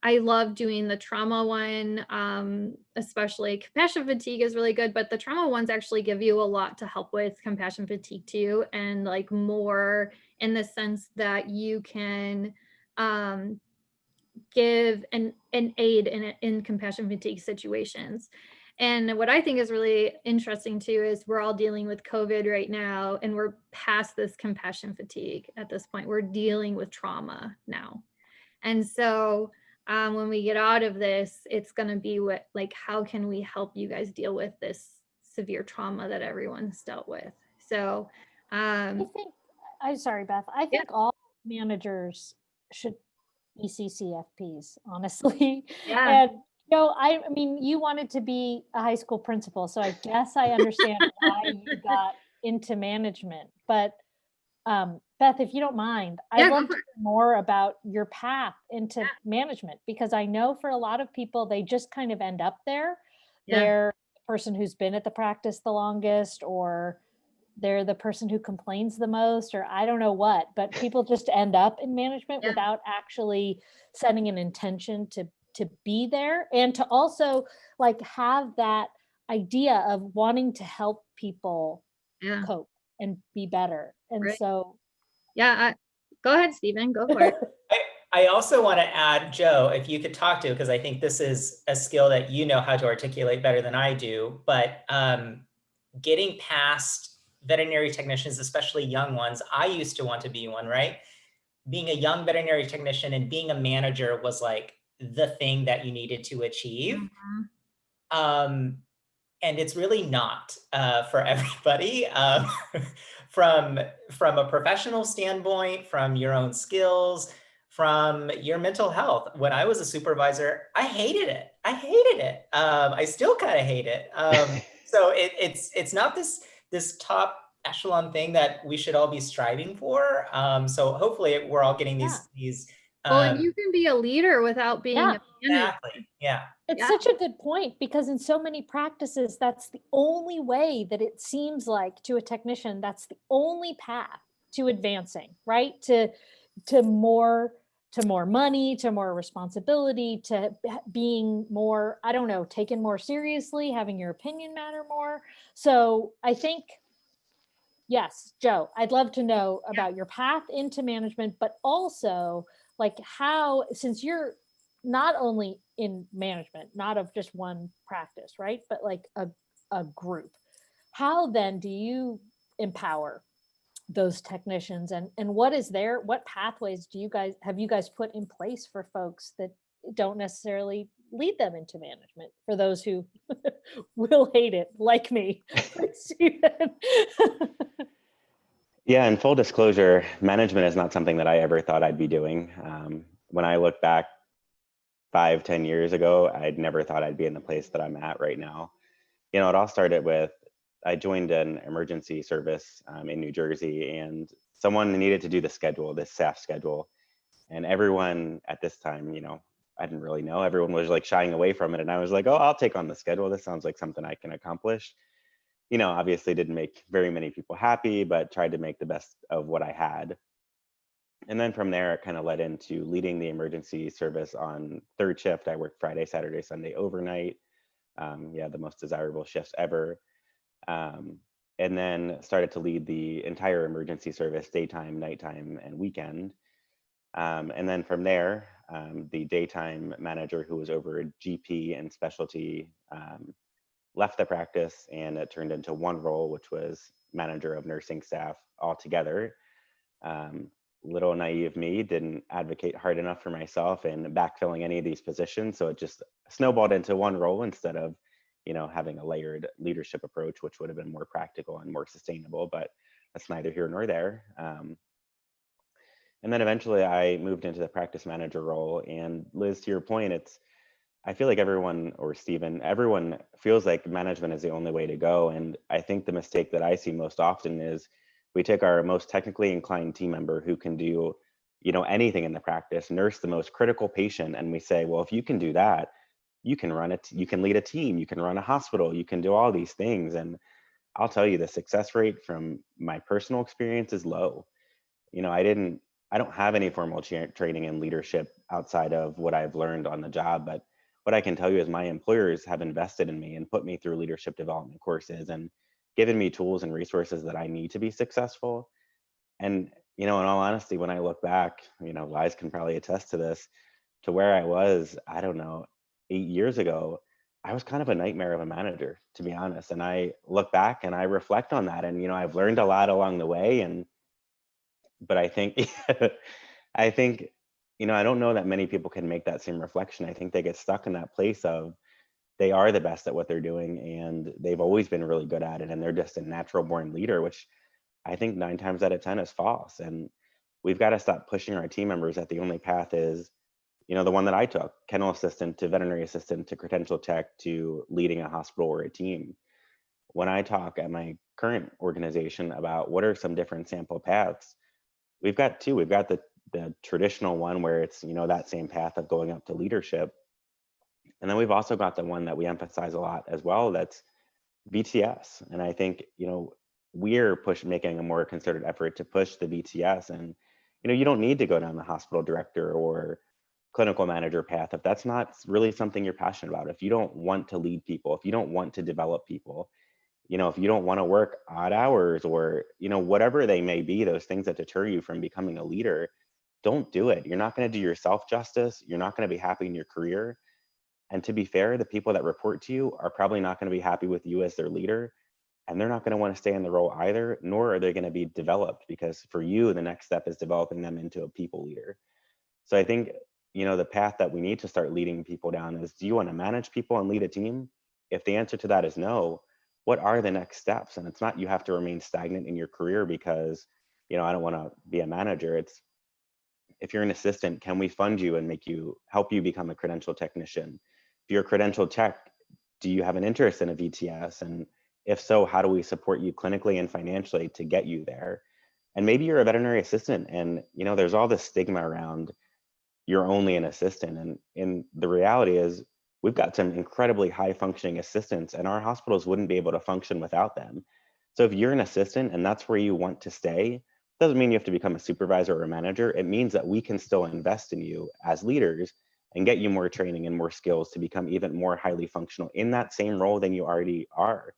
I love doing the trauma one, especially compassion fatigue is really good, but the trauma ones actually give you a lot to help with compassion fatigue too, and like more in the sense that you can give an aid in compassion fatigue situations. And what I think is really interesting too is we're all dealing with COVID right now, and we're past this compassion fatigue at this point. We're dealing with trauma now. And so when we get out of this, it's going to be what, like, how can we help you guys deal with this severe trauma that everyone's dealt with? So I'm sorry, Beth. I think all managers should be CCFPs, honestly. yeah, And you know, I mean, you wanted to be a high school principal, so I guess I understand why you got into management. But Beth, if you don't mind, Yeah, I'd go love for to it. hear more about your path into management, because I know for a lot of people, they just kind of end up there. Yeah. They're the person who's been at the practice the longest, or they're the person who complains the most, or I don't know what, but people just end up in management Yeah. without actually setting an intention to be there, and to also like have that idea of wanting to help people Yeah. cope and be better. And Right. so Yeah. Go ahead, Stephen. Go for it. I also want to add, Joe, if you could talk to, because I think this is a skill that you know how to articulate better than I do, but getting past veterinary technicians, especially young ones, I used to want to be one, right? Being a young veterinary technician and being a manager was like the thing that you needed to achieve. Mhm. And it's really not for everybody. From a professional standpoint, from your own skills, from your mental health. When I was a supervisor, I hated it. I hated it. I still kind of hate it. So it's not this top echelon thing that we should all be striving for. So hopefully we're all getting Yeah. these. Well, and you can be a leader without being Yeah. a manager. Exactly. Yeah. It's Yeah. such a good point, because in so many practices, that's the only way that it seems like to a technician, that's the only path to advancing, right? To more money, to more responsibility, to being more, I don't know, taken more seriously, having your opinion matter more. So I think, yes, Joe, I'd love to know about your path into management, but also like how, since you're not only in management, not of just one practice, right? But like a group, how then do you empower those technicians, and what pathways do you guys put in place for folks that don't necessarily lead them into management, for those who will hate it like me? Stephen. Yeah, and full disclosure, management is not something that I ever thought I'd be doing. When I look back 5-10 years ago, I'd never thought I'd be in the place that I'm at right now. You know, it all started with, I joined an emergency service in New Jersey, and someone needed to do the schedule, this staff schedule. And everyone at this time, you know, I didn't really know, everyone was like shying away from it. And I was like, oh, I'll take on the schedule. This sounds like something I can accomplish. You know, obviously didn't make very many people happy, but tried to make the best of what I had. And then from there, it kind of led into leading the emergency service on third shift. I worked Friday, Saturday, Sunday overnight. Yeah, the most desirable shifts ever. And then started to lead the entire emergency service, daytime, nighttime, and weekend. And then from there, the daytime manager who was over GP and specialty left the practice, and it turned into one role, which was manager of nursing staff altogether. Little naive me didn't advocate hard enough for myself in backfilling any of these positions. So it just snowballed into one role instead of, you know, having a layered leadership approach, which would have been more practical and more sustainable, but that's neither here nor there. And then eventually I moved into the practice manager role. And Liz, to your point, I feel like everyone, or Stephen, everyone feels like management is the only way to go. And I think the mistake that I see most often is We take our most technically inclined team member who can do, anything in the practice, nurse the most critical patient, and we say, well, if you can do that, you can run it, you can lead a team, you can run a hospital, you can do all these things. And I'll tell you, the success rate from my personal experience is low. I don't have any formal training in leadership outside of what I've learned on the job, but what I can tell you is my employers have invested in me and put me through leadership development courses and given me tools and resources that I need to be successful. And, in all honesty, when I look back, Liz can probably attest to this, to where I was, I don't know, 8 years ago, I was kind of a nightmare of a manager, to be honest. And I look back and I reflect on that. And, I've learned a lot along the way. But I think, I think, I don't know that many people can make that same reflection. I think they get stuck in that place of they are the best at what they're doing and they've always been really good at it. And they're just a natural born leader, which I think 9 times out of 10 is false. And we've got to stop pushing our team members that the only path is, the one that I took, kennel assistant to veterinary assistant to credential tech to leading a hospital or a team. When I talk at my current organization about what are some different sample paths, we've got two. We've got the traditional one where it's, that same path of going up to leadership. And then we've also got the one that we emphasize a lot as well, that's VTS. And I think, we're making a more concerted effort to push the VTS. And, you don't need to go down the hospital director or clinical manager path if that's not really something you're passionate about. If you don't want to lead people, if you don't want to develop people, if you don't want to work odd hours or, whatever they may be, those things that deter you from becoming a leader, don't do it. You're not going to do yourself justice. You're not going to be happy in your career. And to be fair, the people that report to you are probably not going to be happy with you as their leader. And they're not going to want to stay in the role either, nor are they going to be developed, because for you, the next step is developing them into a people leader. So I think, the path that we need to start leading people down is, do you want to manage people and lead a team? If the answer to that is no, what are the next steps? And it's not you have to remain stagnant in your career because, I don't want to be a manager. It's, if you're an assistant, can we fund you and help you become a credential technician? If you're a credential tech, do you have an interest in a VTS? And if so, how do we support you clinically and financially to get you there? And maybe you're a veterinary assistant and, there's all this stigma around you're only an assistant. And the reality is we've got some incredibly high functioning assistants and our hospitals wouldn't be able to function without them. So if you're an assistant and that's where you want to stay, doesn't mean you have to become a supervisor or a manager. It means that we can still invest in you as leaders and get you more training and more skills to become even more highly functional in that same role than you already are.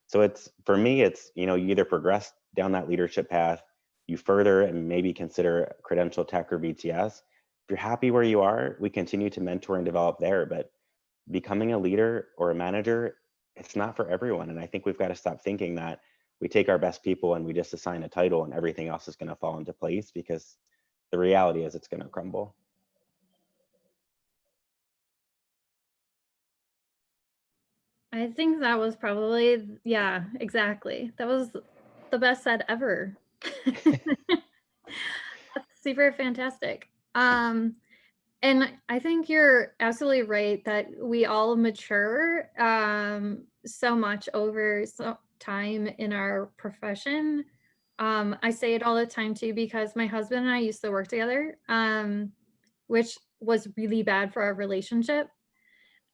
So for me, you either progress down that leadership path, you further and maybe consider credential tech or VTS. If you're happy where you are, we continue to mentor and develop there, but becoming a leader or a manager, it's not for everyone. And I think we've got to stop thinking that we take our best people and we just assign a title and everything else is going to fall into place, because the reality is it's going to crumble. I think that was probably, yeah, exactly. That was the best said ever. That's super fantastic. And I think you're absolutely right that we all mature so much over time in our profession. I say it all the time too, because my husband and I used to work together, which was really bad for our relationship.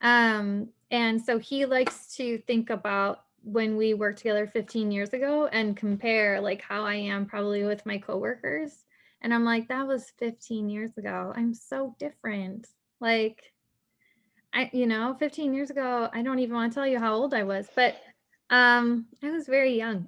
And so he likes to think about when we worked together 15 years ago and compare like how I am probably with my coworkers. And I'm like, that was 15 years ago. I'm so different. Like, 15 years ago, I don't even want to tell you how old I was, but I was very young.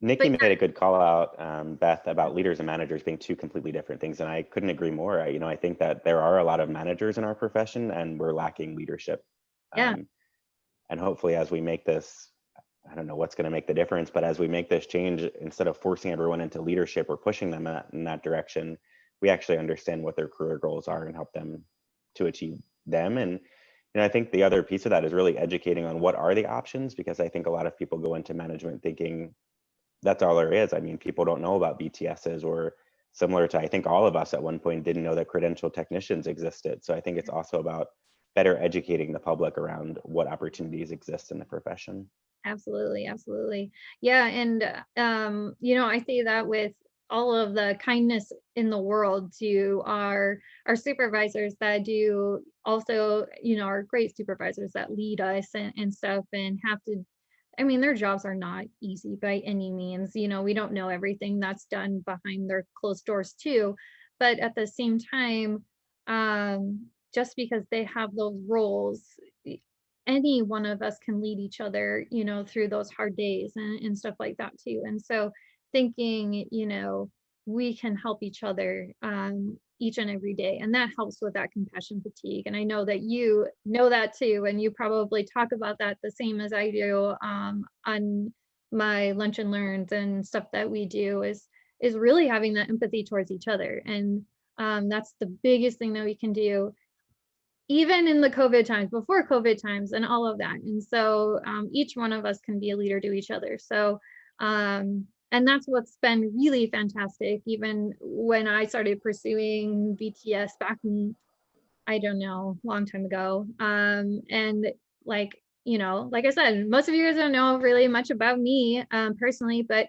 Nikki But made a good call out, Beth, about leaders and managers being two completely different things. And I couldn't agree more. I think that there are a lot of managers in our profession and we're lacking leadership. Yeah. And hopefully as we make this, I don't know what's going to make the difference, but as we make this change, instead of forcing everyone into leadership or pushing them in that direction, we actually understand what their career goals are and help them to achieve them. And I think the other piece of that is really educating on what are the options, because I think a lot of people go into management thinking that's all there is. I mean, people don't know about BTSs, or similar to, I think all of us at one point didn't know that credential technicians existed. So I think it's also about better educating the public around what opportunities exist in the profession. Absolutely, absolutely. Yeah, and you know, I say that with all of the kindness in the world to our supervisors that do also, you know, our great supervisors that lead us and stuff and have to, I mean, their jobs are not easy by any means. You know, we don't know everything that's done behind their closed doors too, but at the same time, just because they have those roles, any one of us can lead each other, you know, through those hard days and stuff like that too. And so thinking, you know, we can help each other each and every day. And that helps with that compassion fatigue. And I know that you know that too. And you probably talk about that the same as I do on my lunch and learns and stuff that we do is really having that empathy towards each other. And that's the biggest thing that we can do even in the COVID times, before COVID times and all of that. And so each one of us can be a leader to each other. So, and that's what's been really fantastic. Even when I started pursuing VTS back in, I don't know, long time ago. And like, you know, like I said, most of you guys don't know really much about me personally, but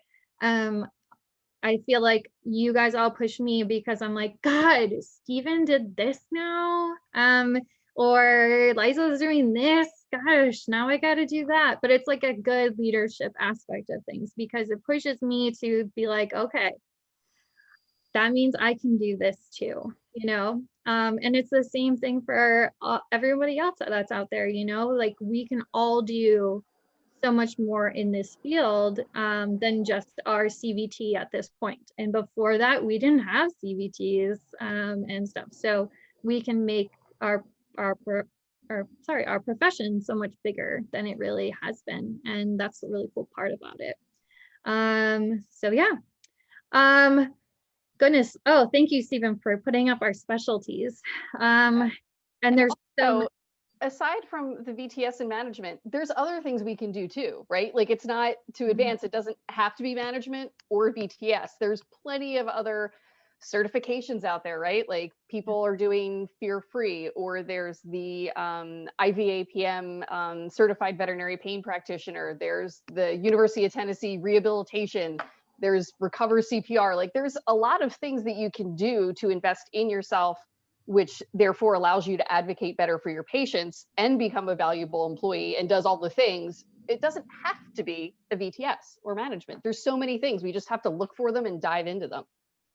I feel like you guys all push me because I'm like, God, Steven did this now. Or Liza's doing this. Gosh, now I got to do that. But it's like a good leadership aspect of things because it pushes me to be like, okay, that means I can do this too, you know? And it's the same thing for everybody else that's out there, you know, like we can all do so much more in this field than just our CVT at this point. And before that, we didn't have CVTs and stuff. So we can make our profession so much bigger than it really has been. And that's the really cool part about it. So yeah. Goodness. Oh, thank you, Stephen, for putting up our specialties. And there's so aside from the VTS and management, there's other things we can do too, right? Like it's not to advance, it doesn't have to be management or VTS. There's plenty of other certifications out there, right? Like people are doing fear-free, or there's the IVAPM certified veterinary pain practitioner. There's the University of Tennessee rehabilitation. There's Recover CPR. Like there's a lot of things that you can do to invest in yourself, which therefore allows you to advocate better for your patients and become a valuable employee and does all the things. It doesn't have to be a VTS or management. There's so many things. We just have to look for them and dive into them.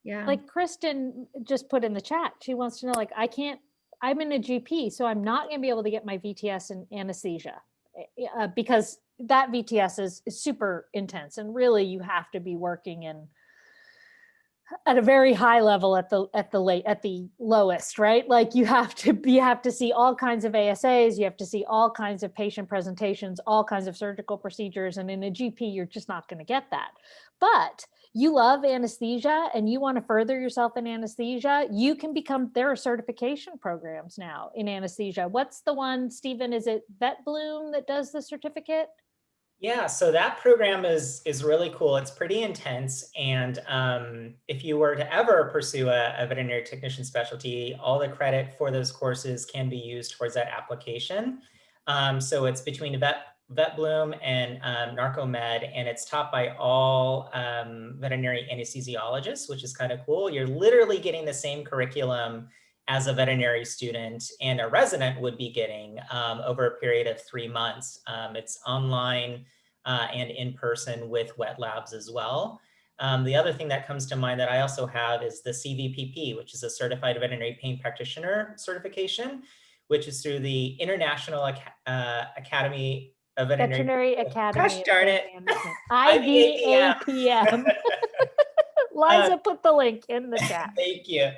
yeah. Like Kristen just put in the chat, she wants to know, like, I'm in a GP, so I'm not going to be able to get my VTS in anesthesia because that VTS is super intense. And really you have to be working in at a very high level at the lowest, right? Like you have to see all kinds of ASAs, you have to see all kinds of patient presentations, all kinds of surgical procedures. And in a GP, you're just not going to get that. But you love anesthesia and you want to further yourself in anesthesia, you can there are certification programs now in anesthesia. What's the one, Stephen, is it VetBloom that does the certificate? Yeah, so that program is really cool. It's pretty intense. And if you were to ever pursue a veterinary technician specialty, all the credit for those courses can be used towards that application. So it's between VetBloom and NarcoMed, and it's taught by all veterinary anesthesiologists, which is kind of cool. You're literally getting the same curriculum as a veterinary student and a resident would be getting over a period of 3 months. It's online and in person with wet labs as well. The other thing that comes to mind that I also have is the CVPP, which is a Certified Veterinary Pain Practitioner certification, which is through the International Academy of Veterinary Academy. Gosh darn it. IVAPM. Liza put the link in the chat. Thank you.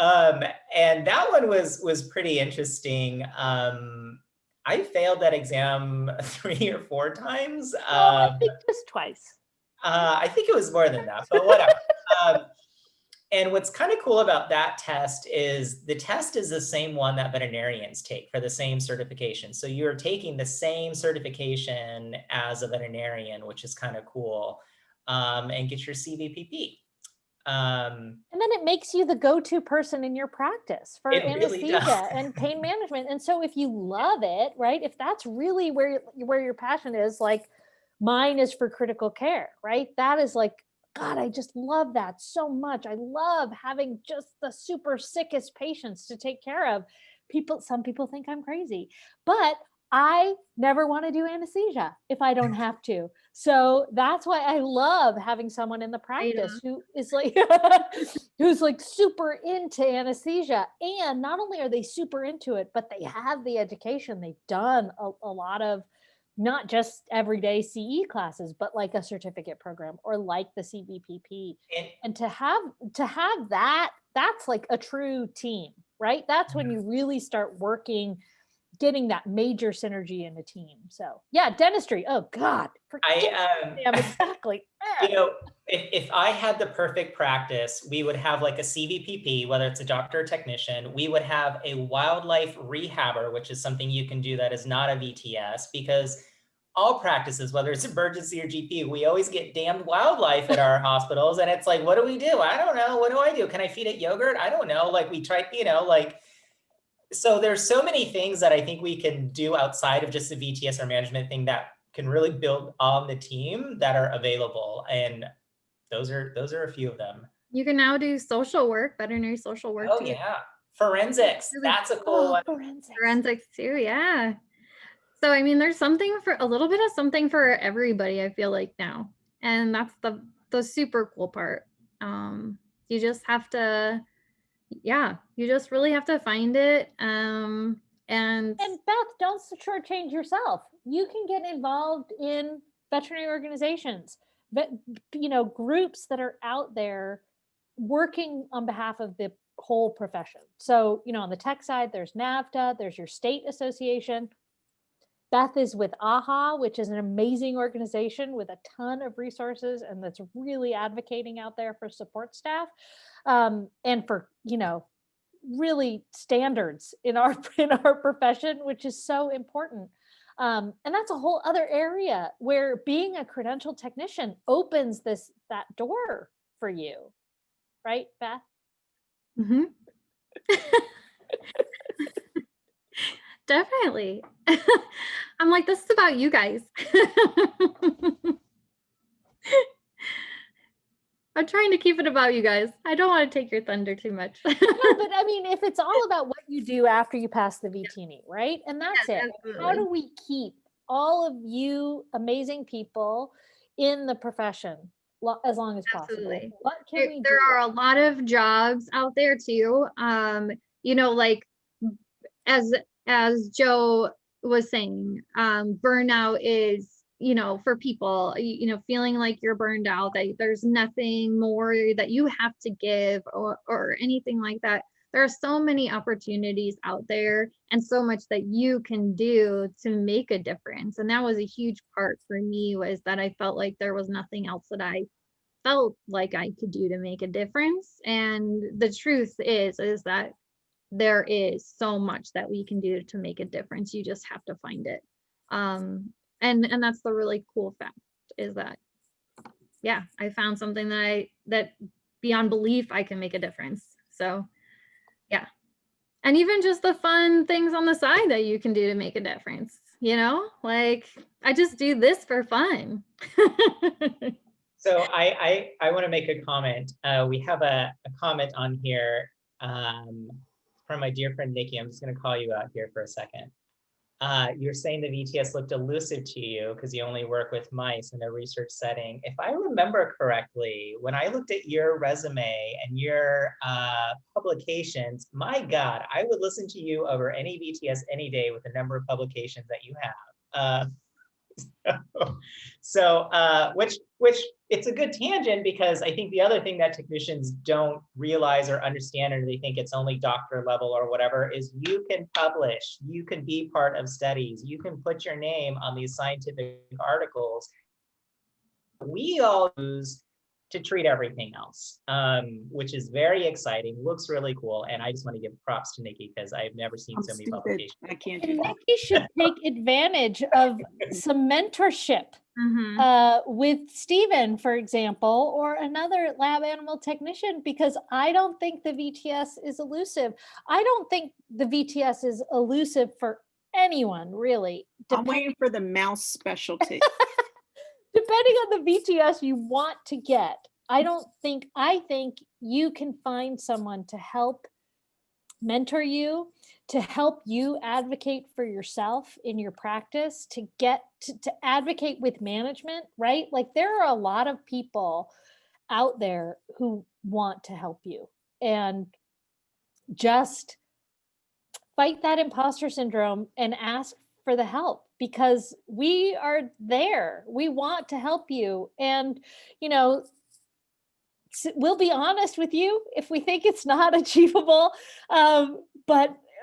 And that one was pretty interesting. I failed that exam 3 or 4 times. I think just twice. I think it was more than that, but whatever. And what's kind of cool about that test is the test is the same one that veterinarians take for the same certification. So you're taking the same certification as a veterinarian, which is kind of cool, and get your CVPP. And then it makes you the go-to person in your practice for It really does. anesthesia and pain management. And so if you love it, right, if that's really where your passion is, like mine is for critical care, right? That is like, God, I just love that so much. I love having just the super sickest patients to take care of. Some people think I'm crazy, but I never want to do anesthesia if I don't have to. So that's why I love having someone in the practice who is like, who's like super into anesthesia. And not only are they super into it, but they have the education. They've done a lot of not just everyday CE classes, but like a certificate program or like the CBPP. And to have that, that's like a true team, right? That's when you really start working, getting that major synergy in a team. So yeah, dentistry. Oh God. Exactly. You know, if I had the perfect practice, we would have like a CVPP, whether it's a doctor or technician. We would have a wildlife rehabber, which is something you can do that is not a VTS, because all practices, whether it's emergency or GP, we always get damned wildlife at our hospitals. And it's like, what do we do? I don't know. What do I do? Can I feed it yogurt? I don't know. Like we tried, you know, like, so there's so many things that I think we can do outside of just the VTS or management thing that can really build on the team that are available. And those are a few of them. You can now do social work, veterinary social work. Oh too. yeah. Forensics. That's a cool one. Forensics too. Yeah. So, I mean, there's something for a little bit of something for everybody, I feel like now. And that's the super cool part. You just have to, you just really have to find it. And Beth, don't shortchange yourself. You can get involved in veterinary organizations, but groups that are out there working on behalf of the whole profession. So, on the tech side, there's NAVTA, there's your state association. Beth is with AHA, which is an amazing organization with a ton of resources and that's really advocating out there for support staff and for, really standards in our profession, which is so important. And that's a whole other area where being a credentialed technician opens that door for you, right, Beth? Mm-hmm. Definitely. I'm like, this is about you guys. I'm trying to keep it about you guys. I don't want to take your thunder too much. No, but I mean, if it's all about what you do after you pass the VTNE, right? And that's it. Absolutely. How do we keep all of you amazing people in the profession as long as possible? Absolutely. What can we do? There are a lot of jobs out there too. Like as Joe was saying, burnout is, for people, feeling like you're burned out, that there's nothing more that you have to give or anything like that. There are so many opportunities out there and so much that you can do to make a difference. And that was a huge part for me, was that I felt like there was nothing else that I felt like I could do to make a difference. And the truth is that there is so much that we can do to make a difference. You just have to find it. And that's the really cool fact, is that, I found something that beyond belief I can make a difference. So yeah. And even just the fun things on the side that you can do to make a difference, like I just do this for fun. So I want to make a comment. We have a comment on here from my dear friend, Nikki. I'm just going to call you out here for a second. You're saying the VTS looked elusive to you because you only work with mice in a research setting. If I remember correctly, when I looked at your resume and your publications, my God, I would listen to you over any VTS any day with the number of publications that you have. Which it's a good tangent, because I think the other thing that technicians don't realize or understand, or they think it's only doctor level or whatever, is you can publish, you can be part of studies, you can put your name on these scientific articles. We all use to treat everything else, which is very exciting, looks really cool. And I just want to give props to Nikki because I've never seen I'm so many stupid. publications. I can't do And that. Nikki should take advantage of some mentorship with Stephen, for example, or another lab animal technician, because I don't think the VTS is elusive. I don't think the VTS is elusive for anyone, really. I'm waiting for the mouse specialty. Depending on the VTS you want to get, I think you can find someone to help mentor you, to help you advocate for yourself in your practice, to get to advocate with management, right? Like there are a lot of people out there who want to help you, and just fight that imposter syndrome and ask for the help, because we are there. We want to help you. And, you know, we'll be honest with you if we think it's not achievable.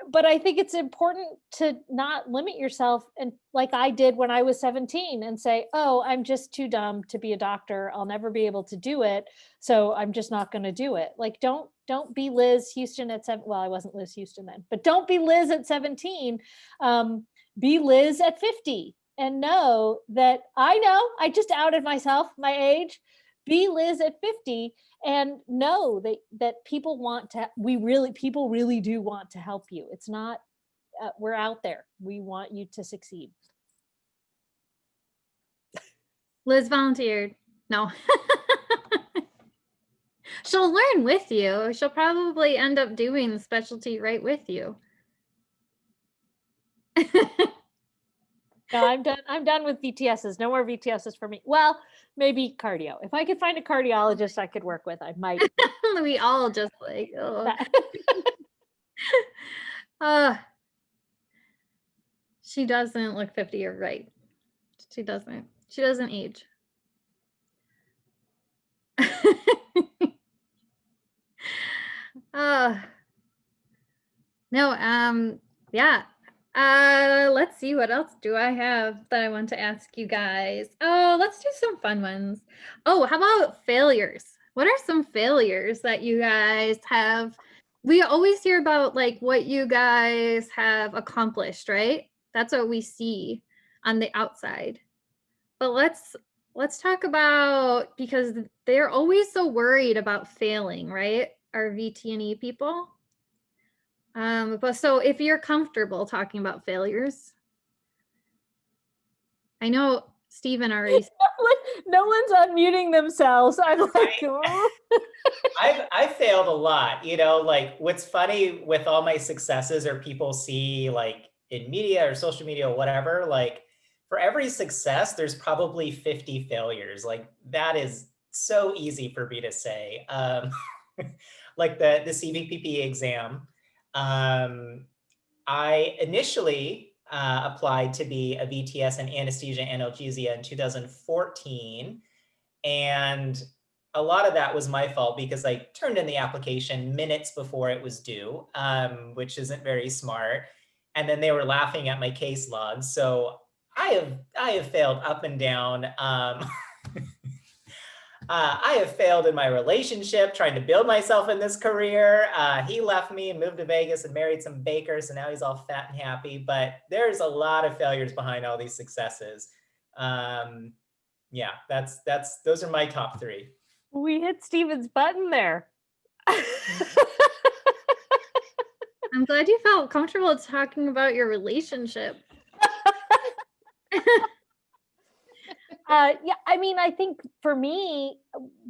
But I think it's important to not limit yourself, and like I did when I was 17, and say, oh, I'm just too dumb to be a doctor. I'll never be able to do it. So I'm just not going to do it. Like, don't be Liz Houston at 7. Well, I wasn't Liz Houston then, but don't be Liz at 17. Be Liz at 50 and know that I just outed myself, my age. Be Liz at 50 and know that people people really do want to help you. It's not, we're out there. We want you to succeed. Liz volunteered. No. She'll learn with you. She'll probably end up doing the specialty right with you. No, I'm done. I'm done with VTSs. No more VTSs for me. Well, maybe cardio. If I could find a cardiologist I could work with, I might. We all just like, oh. She doesn't look 50 or right. She doesn't age. No, yeah. Let's see, what else do I have that I want to ask you guys? Oh, let's do some fun ones. Oh, how about failures? What are some failures that you guys have? We always hear about like what you guys have accomplished, right? That's what we see on the outside. But let's talk about, because they're always so worried about failing, right? Our VTNE people. But so if you're comfortable talking about failures, I know Stephen already. No one's unmuting themselves. I'm like, oh. I've failed a lot, you know, like what's funny with all my successes are people see like in media or social media or whatever, like for every success, there's probably 50 failures. Like that is so easy for me to say. Like the CVPP exam. I initially applied to be a VTS in anesthesia analgesia in 2014. And a lot of that was my fault because I turned in the application minutes before it was due, which isn't very smart. And then they were laughing at my case logs. So I have failed up and down. I have failed in my relationship, trying to build myself in this career. He left me and moved to Vegas and married some baker. So now he's all fat and happy, but there's a lot of failures behind all these successes. Yeah, those are my top 3. We hit Stephen's button there. I'm glad you felt comfortable talking about your relationship. Yeah, I mean, I think for me,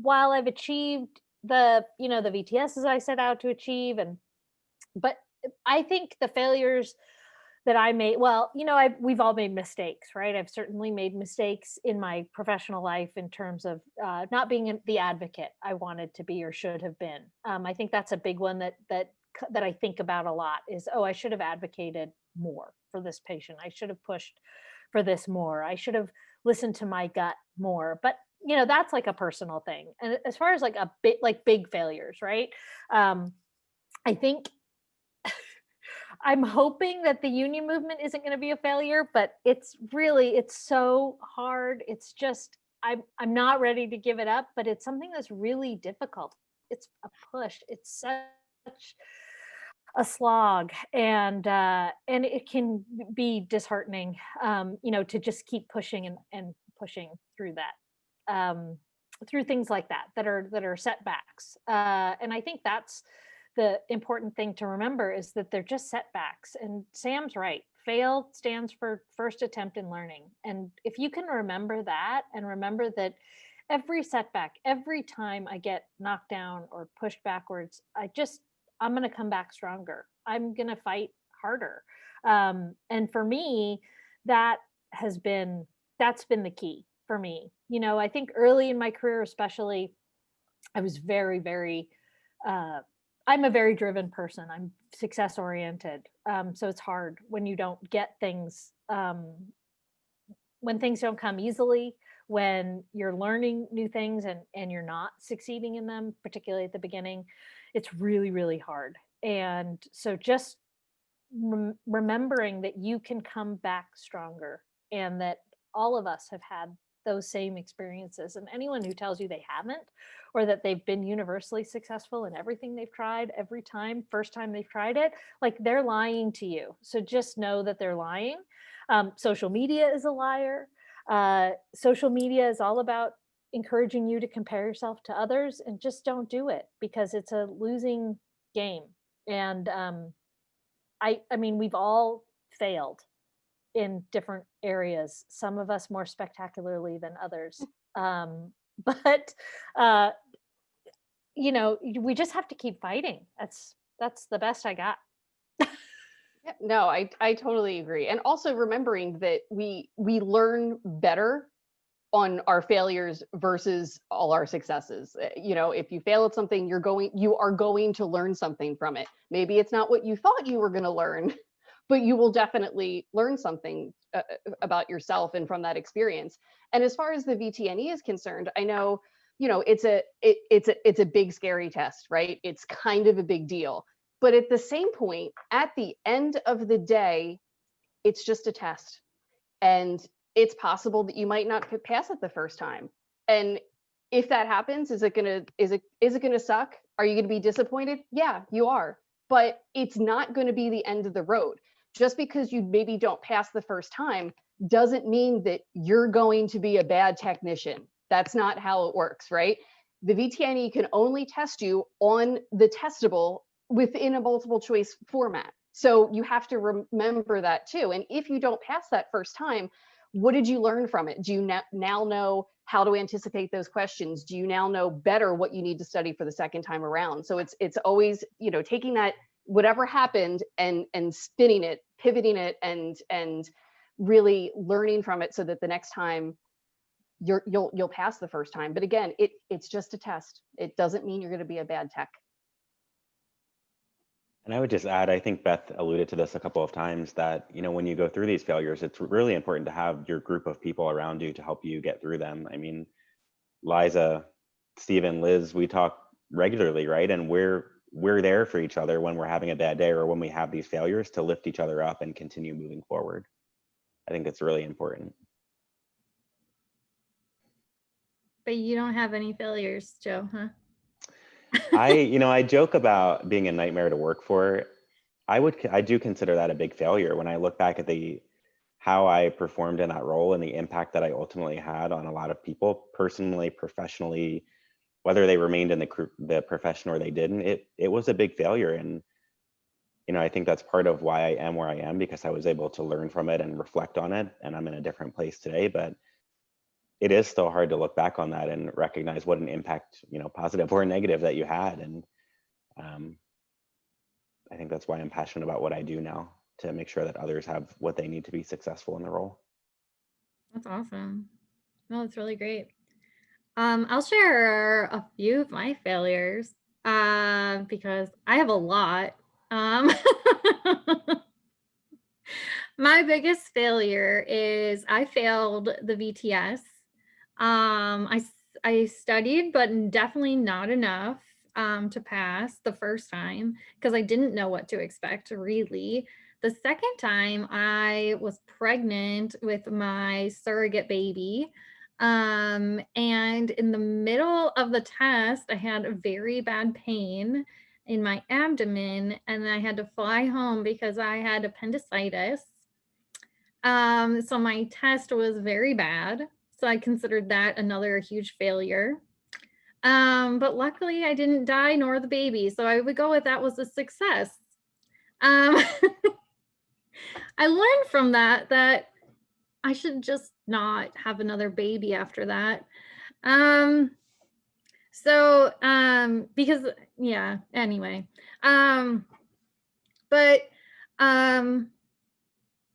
while I've achieved the VTSs I set out to achieve, but I think the failures that I made, well, we've all made mistakes, right? I've certainly made mistakes in my professional life in terms of not being the advocate I wanted to be or should have been. I think that's a big one that I think about a lot is, I should have advocated more for this patient. I should have pushed for this more. I should have listened to my gut more. But that's like a personal thing. And as far as like a bit like big failures, right? I think I'm hoping that the union movement isn't going to be a failure, but it's so hard. It's just, I'm not ready to give it up, but it's something that's really difficult. It's a push. It's such a slog, and it can be disheartening, to just keep pushing and pushing through that, through things like that are setbacks. And I think that's the important thing to remember, is that they're just setbacks. And Sam's right. Fail stands for first attempt in learning. And if you can remember that, and remember that every setback, every time I get knocked down or pushed backwards, I'm going to come back stronger. I'm going to fight harder. And for me, that has been, that's been the key for me. I think early in my career, especially, I was very, very, I'm a very driven person. I'm success oriented. So it's hard when you don't get things, when things don't come easily, when you're learning new things and you're not succeeding in them, particularly at the beginning. It's really, really hard. And so just remembering that you can come back stronger, and that all of us have had those same experiences. And anyone who tells you they haven't, or that they've been universally successful in everything they've tried, every time, first time they've tried it, like, they're lying to you. So just know that they're lying. Social media is a liar. Social media is all about encouraging you to compare yourself to others, and just don't do it, because it's a losing game. And I mean, we've all failed in different areas, some of us more spectacularly than others. But we just have to keep fighting. That's the best I got. Yeah, no, I totally agree. And also remembering that we learn better on our failures versus all our successes. If you fail at something, you are going to learn something from it. Maybe it's not what you thought you were going to learn, but you will definitely learn something about yourself and from that experience. And as far as the VTNE is concerned, I know, it's a big scary test, right? It's kind of a big deal. But at the same point, at the end of the day, it's just a test. And it's possible that you might not pass it the first time. And if that happens, is it gonna suck? Are you gonna be disappointed? Yeah, you are. But it's not going to be the end of the road. Just because you maybe don't pass the first time doesn't mean that you're going to be a bad technisian. That's not how it works, right? The VTNE can only test you on the testable within a multiple choice format. So you have to remember that too. And if you don't pass that first time, what did you learn from it? Do you now know how to anticipate those questions? Do you now know better what you need to study for the second time around? So it's always, taking that whatever happened and spinning it, pivoting it, and really learning from it so that the next time you'll pass the first time. But again, it's just a test. It doesn't mean you're going to be a bad tech. And I would just add, I think Beth alluded to this a couple of times, that, when you go through these failures, it's really important to have your group of people around you to help you get through them. I mean, Liza, Stephen, Liz, we talk regularly, right? And we're there for each other when we're having a bad day or when we have these failures, to lift each other up and continue moving forward. I think it's really important. But you don't have any failures, Joe, huh? I joke about being a nightmare to work for. I do consider that a big failure when I look back at how I performed in that role and the impact that I ultimately had on a lot of people, personally, professionally, whether they remained in the profession or they didn't. It was a big failure, and I think that's part of why I am where I am, because I was able to learn from it and reflect on it, and I'm in a different place today. But it is still hard to look back on that and recognize what an impact, positive or negative, that you had. And I think that's why I'm passionate about what I do now, to make sure that others have what they need to be successful in the role. That's awesome. No, it's really great. I'll share a few of my failures because I have a lot. My biggest failure is I failed the VTS. I studied, but definitely not enough to pass the first time, because I didn't know what to expect, really. The second time, I was pregnant with my surrogate baby. And in the middle of the test, I had a very bad pain in my abdomen, and I had to fly home because I had appendicitis. So my test was very bad. So I considered that another huge failure. But luckily I didn't die nor the baby. So I would go with that was a success. I learned from that I should just not have another baby after that. Because yeah, anyway.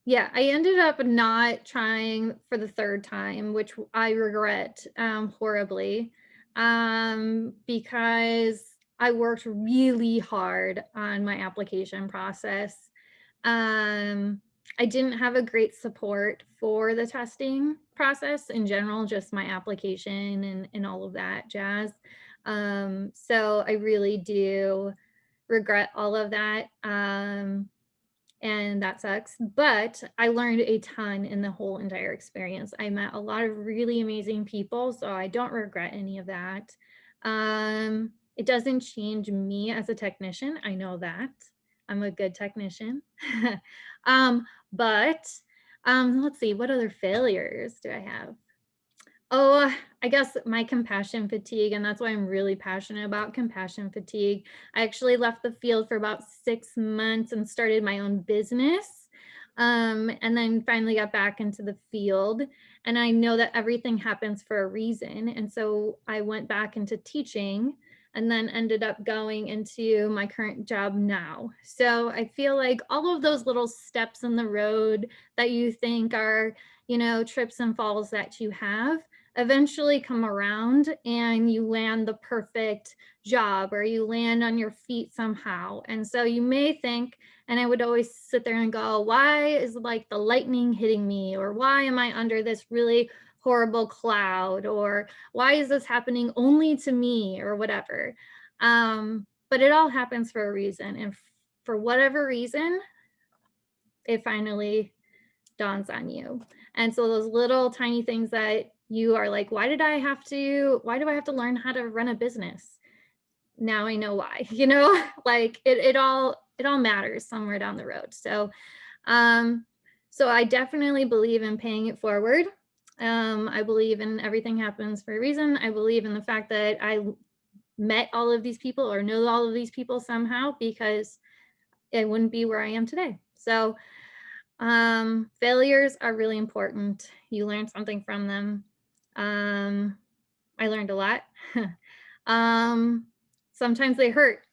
Yeah, I ended up not trying for the third time, which I regret horribly, because I worked really hard on my application process. I didn't have a great support for the testing process in general, just my application and all of that jazz. So I really do regret all of that. And that sucks, but I learned a ton in the whole entire experience. I met a lot of really amazing people, so I don't regret any of that. It doesn't change me as a technician. I know that. I'm a good technician. But let's see, what other failures do I have? Oh, I guess my compassion fatigue, and that's why I'm really passionate about compassion fatigue. I actually left the field for about 6 months and started my own business, and then finally got back into the field. And I know that everything happens for a reason. And so I went back into teaching and then ended up going into my current job now. So I feel like all of those little steps in the road that you think are, trips and falls that you have, eventually come around and you land the perfect job or you land on your feet somehow. And so you may think, and I would always sit there and go, why is like the lightning hitting me? Or why am I under this really horrible cloud? Or why is this happening only to me or whatever? But it all happens for a reason. And for whatever reason, it finally dawns on you. And so those little tiny things that you are like, why do I have to learn how to run a business? Now I know why, like it all matters somewhere down the road. So I definitely believe in paying it forward. I believe in everything happens for a reason. I believe in the fact that I met all of these people or know all of these people somehow, because it wouldn't be where I am today. So failures are really important. You learn something from them. I learned a lot. Sometimes they hurt,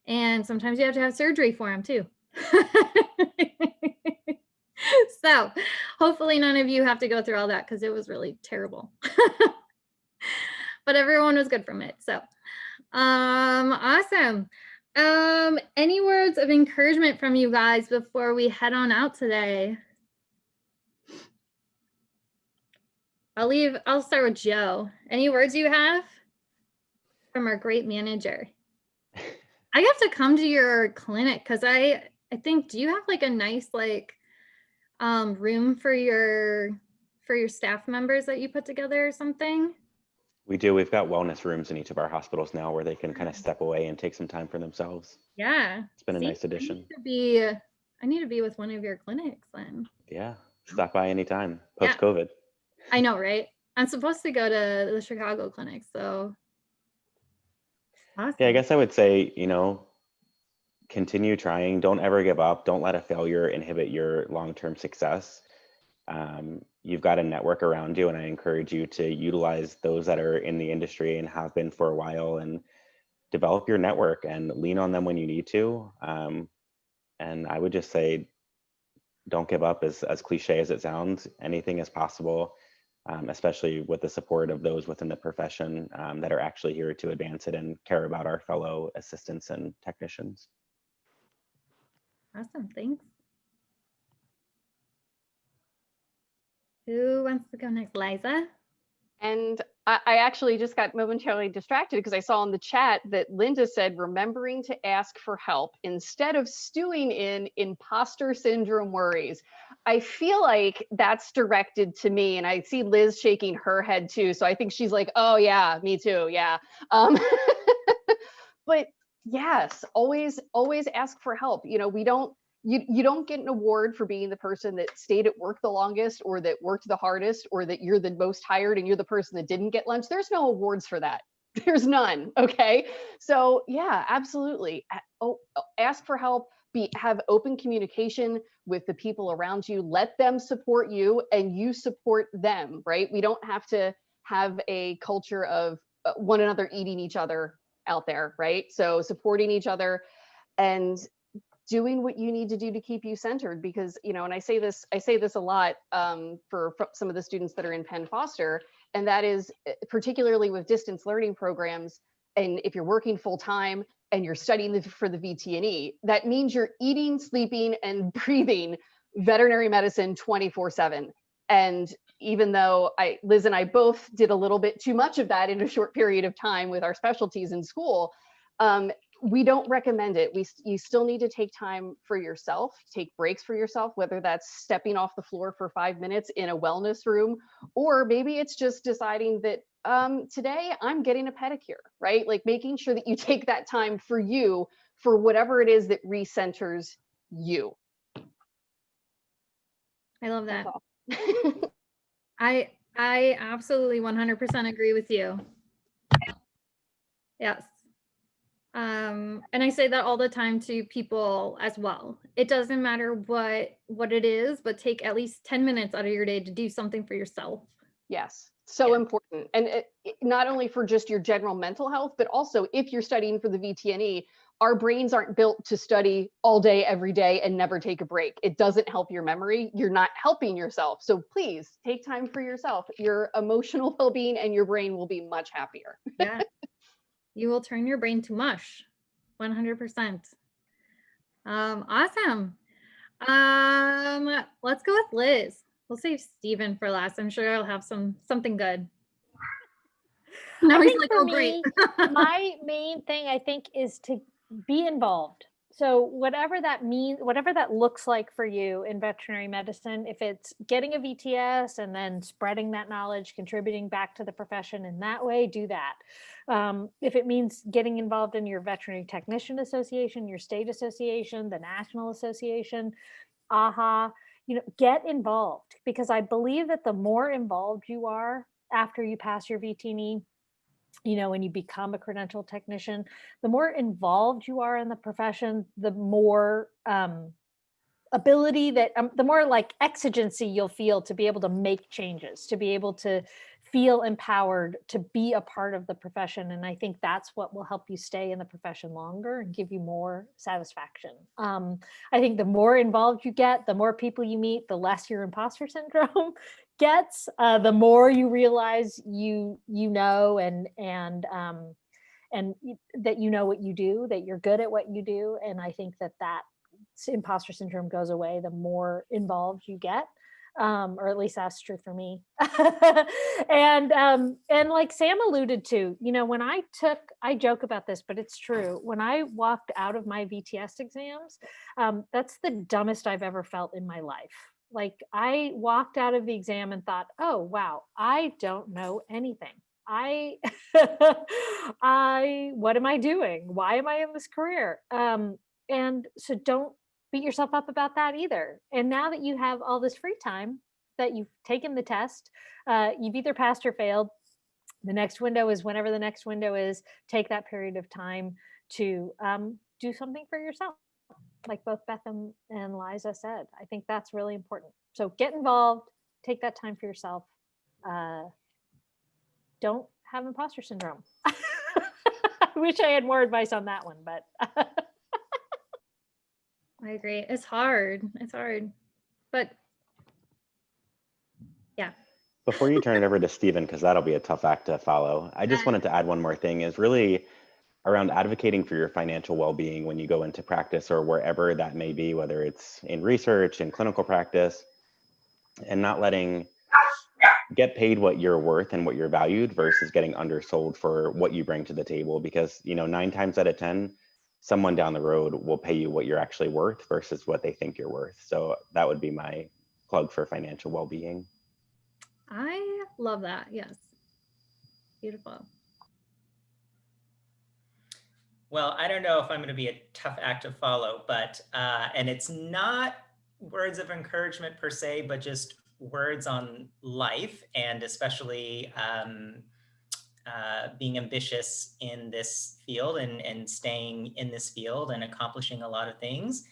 and sometimes you have to have surgery for them too. So hopefully none of you have to go through all that, because it was really terrible. But everyone was good from it. So awesome. Any words of encouragement from you guys before we head on out today? I'll start with Joe. Any words you have from our great manager? I have to come to your clinic because I think, do you have like a nice room for your staff members that you put together or something? We do. We've got wellness rooms in each of our hospitals now where they can kind of step away and take some time for themselves. Yeah. It's been a nice addition. I need to be with one of your clinics then. Yeah. Stop by anytime post-COVID. I know, right? I'm supposed to go to the Chicago clinic, so. Awesome. Yeah, I guess I would say, continue trying. Don't ever give up. Don't let a failure inhibit your long-term success. You've got a network around you, and I encourage you to utilize those that are in the industry and have been for a while, and develop your network and lean on them when you need to. And I would just say, don't give up. As cliche as it sounds, anything is possible, especially with the support of those within the profession that are actually here to advance it and care about our fellow assistants and technicians. Awesome, thanks. Who wants to go next? Liza? And I actually just got momentarily distracted because I saw in the chat that Linda said, remembering to ask for help instead of stewing in imposter syndrome worries. I feel like that's directed to me, and I see Liz shaking her head too. So I think she's like, oh yeah, me too. Yeah. But yes, always ask for help. You know, you don't get an award for being the person that stayed at work the longest, or that worked the hardest, or that you're the most tired and you're the person that didn't get lunch. There's no awards for that. There's none. Okay. So yeah, absolutely. Ask for help. Have open communication with the people around you. Let them support you and you support them, right? We don't have to have a culture of one another eating each other out there, right? So supporting each other and doing what you need to do to keep you centered, because, you know, and I say this a lot for some of the students that are in Penn Foster, and that is particularly with distance learning programs. And if you're working full time and you're studying for the VTNE, that means you're eating, sleeping, and breathing veterinary medicine 24/7. And even though Liz and I both did a little bit too much of that in a short period of time with our specialties in school, we don't recommend it. You still need to take time for yourself, take breaks for yourself, whether that's stepping off the floor for 5 minutes in a wellness room, or maybe it's just deciding that today I'm getting a pedicure, right? Like making sure that you take that time for you, for whatever it is that recenters you. I love that. That's all. I absolutely 100% agree with you. Yes. And I say that all the time to people as well. It doesn't matter what it is, but take at least 10 minutes out of your day to do something for yourself. Yes, so Yeah. important. And not only for just your general mental health, but also if you're studying for the VTNE, our brains aren't built to study all day, every day, and never take a break. It doesn't help your memory. You're not helping yourself. So please take time for yourself. Your emotional well-being and your brain will be much happier. Yeah. You will turn your brain to mush. 100%. Awesome. Let's go with Liz. We'll save Steven for last. I'm sure I'll have something good. Now I he's think like, for oh, me, great. my main thing, I think, is to be involved. So whatever that means, whatever that looks like for you in veterinary medicine, if it's getting a VTS and then spreading that knowledge, contributing back to the profession in that way, do that. If it means getting involved in your veterinary technician association, your state association, the national association, AHA, get involved, because I believe that the more involved you are after you pass your VTNE, when you become a credentialed technician, the more involved you are in the profession, the more ability that, the more like exigency you'll feel to be able to make changes, to be able to feel empowered to be a part of the profession. And I think that's what will help you stay in the profession longer and give you more satisfaction. I think the more involved you get, the more people you meet, the less your imposter syndrome gets, the more you realize you know and that you know what you do, that you're good at what you do. And I think that imposter syndrome goes away the more involved you get, or at least that's true for me. And like Sam alluded to, when I joke about this, but it's true. When I walked out of my VTS exams, that's the dumbest I've ever felt in my life. Like I walked out of the exam and thought, oh, wow, I don't know anything. What am I doing? Why am I in this career? And so don't beat yourself up about that either. And now that you have all this free time, that you've taken the test, you've either passed or failed. The next window is whenever the next window is. Take that period of time to do something for yourself, like both Beth and Liza said. I think that's really important. So get involved, take that time for yourself. Don't have imposter syndrome. I wish I had more advice on that one, but I agree. It's hard. But yeah. Before you turn it over to Stephen, because that'll be a tough act to follow, I just wanted to add one more thing, is really around advocating for your financial well-being when you go into practice or wherever that may be, whether it's in research, in clinical practice, and not get paid what you're worth and what you're valued versus getting undersold for what you bring to the table. Because 9 times out of 10, someone down the road will pay you what you're actually worth versus what they think you're worth. So that would be my plug for financial well-being. I love that. Yes. Beautiful. Well, I don't know if I'm going to be a tough act to follow, but, and it's not words of encouragement per se, but just words on life, and especially being ambitious in this field and staying in this field and accomplishing a lot of things,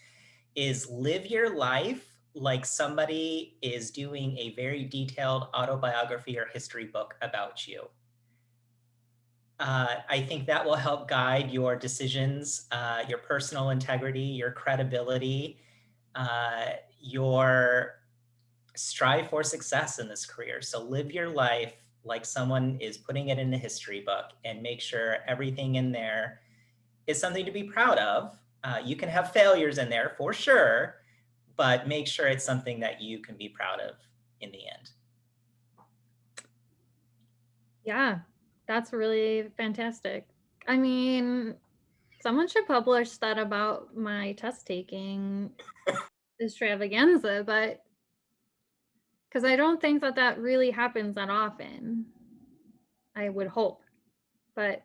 is live your life like somebody is doing a very detailed autobiography or history book about you. I think that will help guide your decisions, your personal integrity, your credibility, your strive for success in this career. So live your life like someone is putting it in the history book, and make sure everything in there is something to be proud of. You can have failures in there for sure, but make sure it's something that you can be proud of in the end. Yeah, that's really fantastic. I mean, someone should publish that about my test taking extravaganza, but because I don't think that that really happens that often. I would hope, but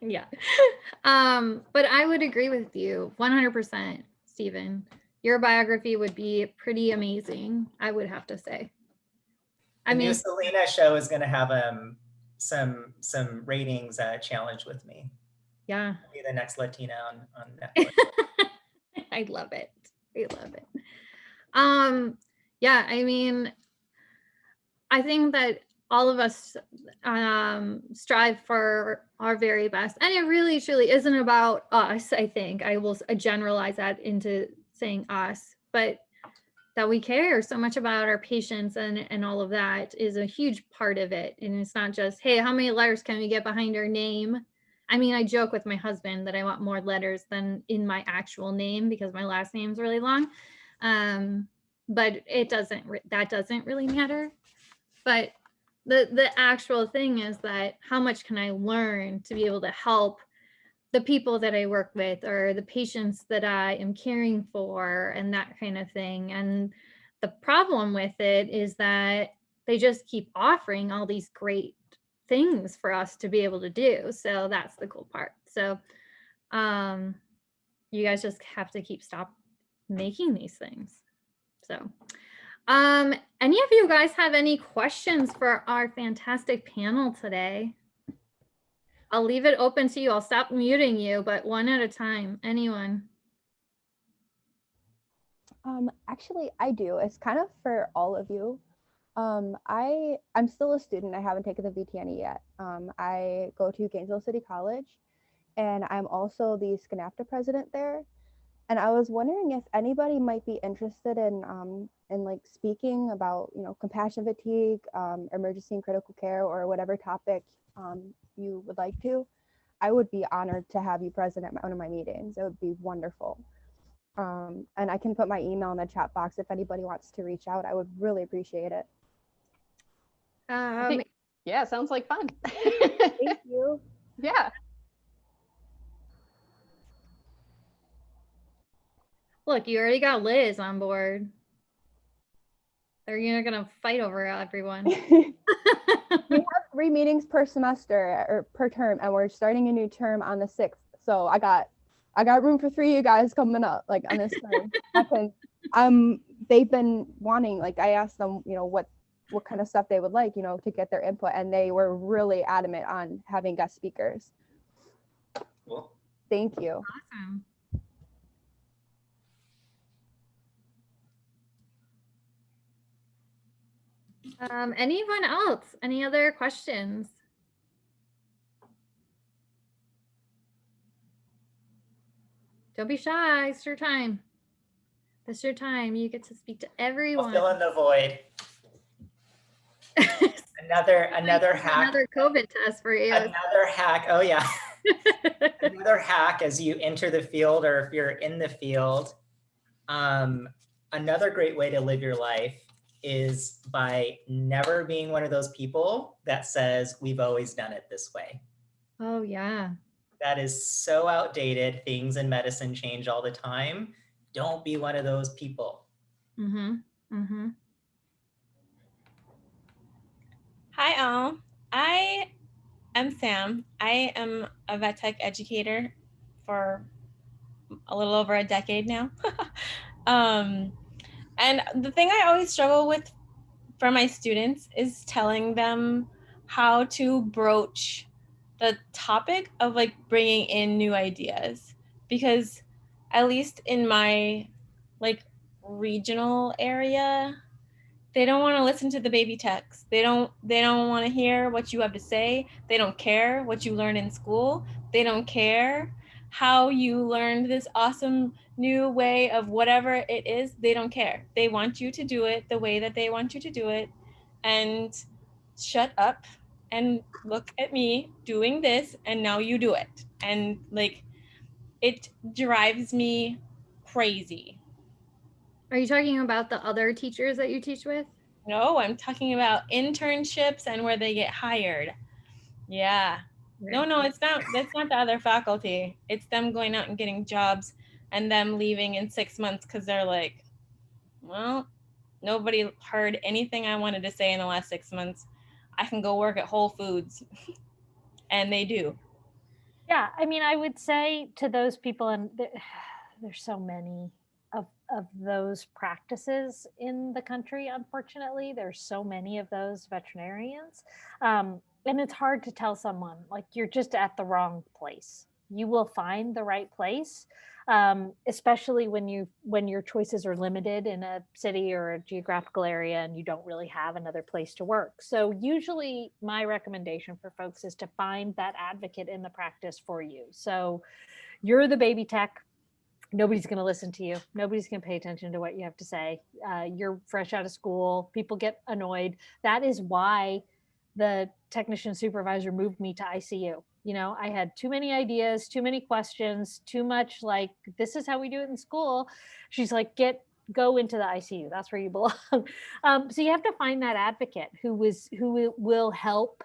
yeah. But I would agree with you 100%, Stephen. Your biography would be pretty amazing, I would have to say. I The mean, new Selena show is going to have some ratings challenge with me. yeah. I'll be the next Latina on Netflix. I love it. I love it. Yeah, I mean, I think that all of us strive for our very best, and it really truly isn't about us. I think I will generalize that into saying us, but that we care so much about our patients and all of that is a huge part of it. And it's not just, hey, how many letters can we get behind our name? I mean, I joke with my husband that I want more letters than in my actual name because my last name's really long. But that doesn't really matter. But the actual thing is that how much can I learn to be able to help the people that I work with or the patients that I am caring for and that kind of thing. And the problem with it is that they just keep offering all these great things for us to be able to do. So that's the cool part. So you guys just have to stop making these things. So any of you guys have any questions for our fantastic panel today? I'll leave it open to you. I'll stop muting you, but one at a time. Anyone? Actually, I do. It's kind of for all of you. I'm still a student. I haven't taken the VTNE yet. I go to Gainesville City College, and I'm also the SCNAFTA president there. And I was wondering if anybody might be interested in like speaking about, you know, compassion fatigue, emergency and critical care, or whatever topic you would like to. I would be honored to have you present at one of my meetings. It would be wonderful. And I can put my email in the chat box if anybody wants to reach out. I would really appreciate it. Yeah, sounds like fun. Thank you. Yeah. Look, you already got Liz on board. They're gonna fight over everyone. We have 3 meetings per semester or per term, and we're starting a new term on the 6th. So I got room for 3 of you guys coming up, like on this term. They've been wanting, like I asked them, you know, what kind of stuff they would like, you know, to get their input, and they were really adamant on having guest speakers. Cool. Thank you. Awesome. Anyone else? Any other questions? Don't be shy. It's your time. It's your time. You get to speak to everyone. I'll fill in the void. Another hack. Another COVID test for you. Another hack. Oh yeah. Another hack as you enter the field, or if you're in the field. Another great way to live your life is by never being one of those people that says we've always done it this way. Oh yeah. That is so outdated. Things in medicine change all the time. Don't be one of those people. Mm-hmm. Mm-hmm. Hi, all. I am Sam. I am a vet tech educator for a little over a decade now. And the thing I always struggle with for my students is telling them how to broach the topic of like bringing in new ideas, because at least in my like regional area, they don't want to listen to the baby techs. They don't want to hear what you have to say. They don't care what you learn in school. They don't care how you learned this awesome new way of whatever it is. They don't care. They want you to do it the way that they want you to do it, and shut up and look at me doing this, and now you do it. And like, it drives me crazy. Are you talking about the other teachers that you teach with? No, I'm talking about internships and where they get hired. Yeah. No, it's not. That's not the other faculty. It's them going out and getting jobs and them leaving in 6 months because they're like, well, nobody heard anything I wanted to say in the last 6 months. I can go work at Whole Foods. And they do. Yeah, I mean, I would say to those people, and there's so many of those practices in the country, unfortunately. There's so many of those veterinarians. And it's hard to tell someone, like, you're just at the wrong place. You will find the right place, especially when your choices are limited in a city or a geographical area and you don't really have another place to work. So usually my recommendation for folks is to find that advocate in the practice for you. So you're the baby tech. Nobody's going to listen to you. Nobody's going to pay attention to what you have to say. You're fresh out of school. People get annoyed. That is why the technician supervisor moved me to ICU. You know, I had too many ideas, too many questions, too much like, this is how we do it in school. She's like, go into the ICU. That's where you belong. So you have to find that advocate who will help,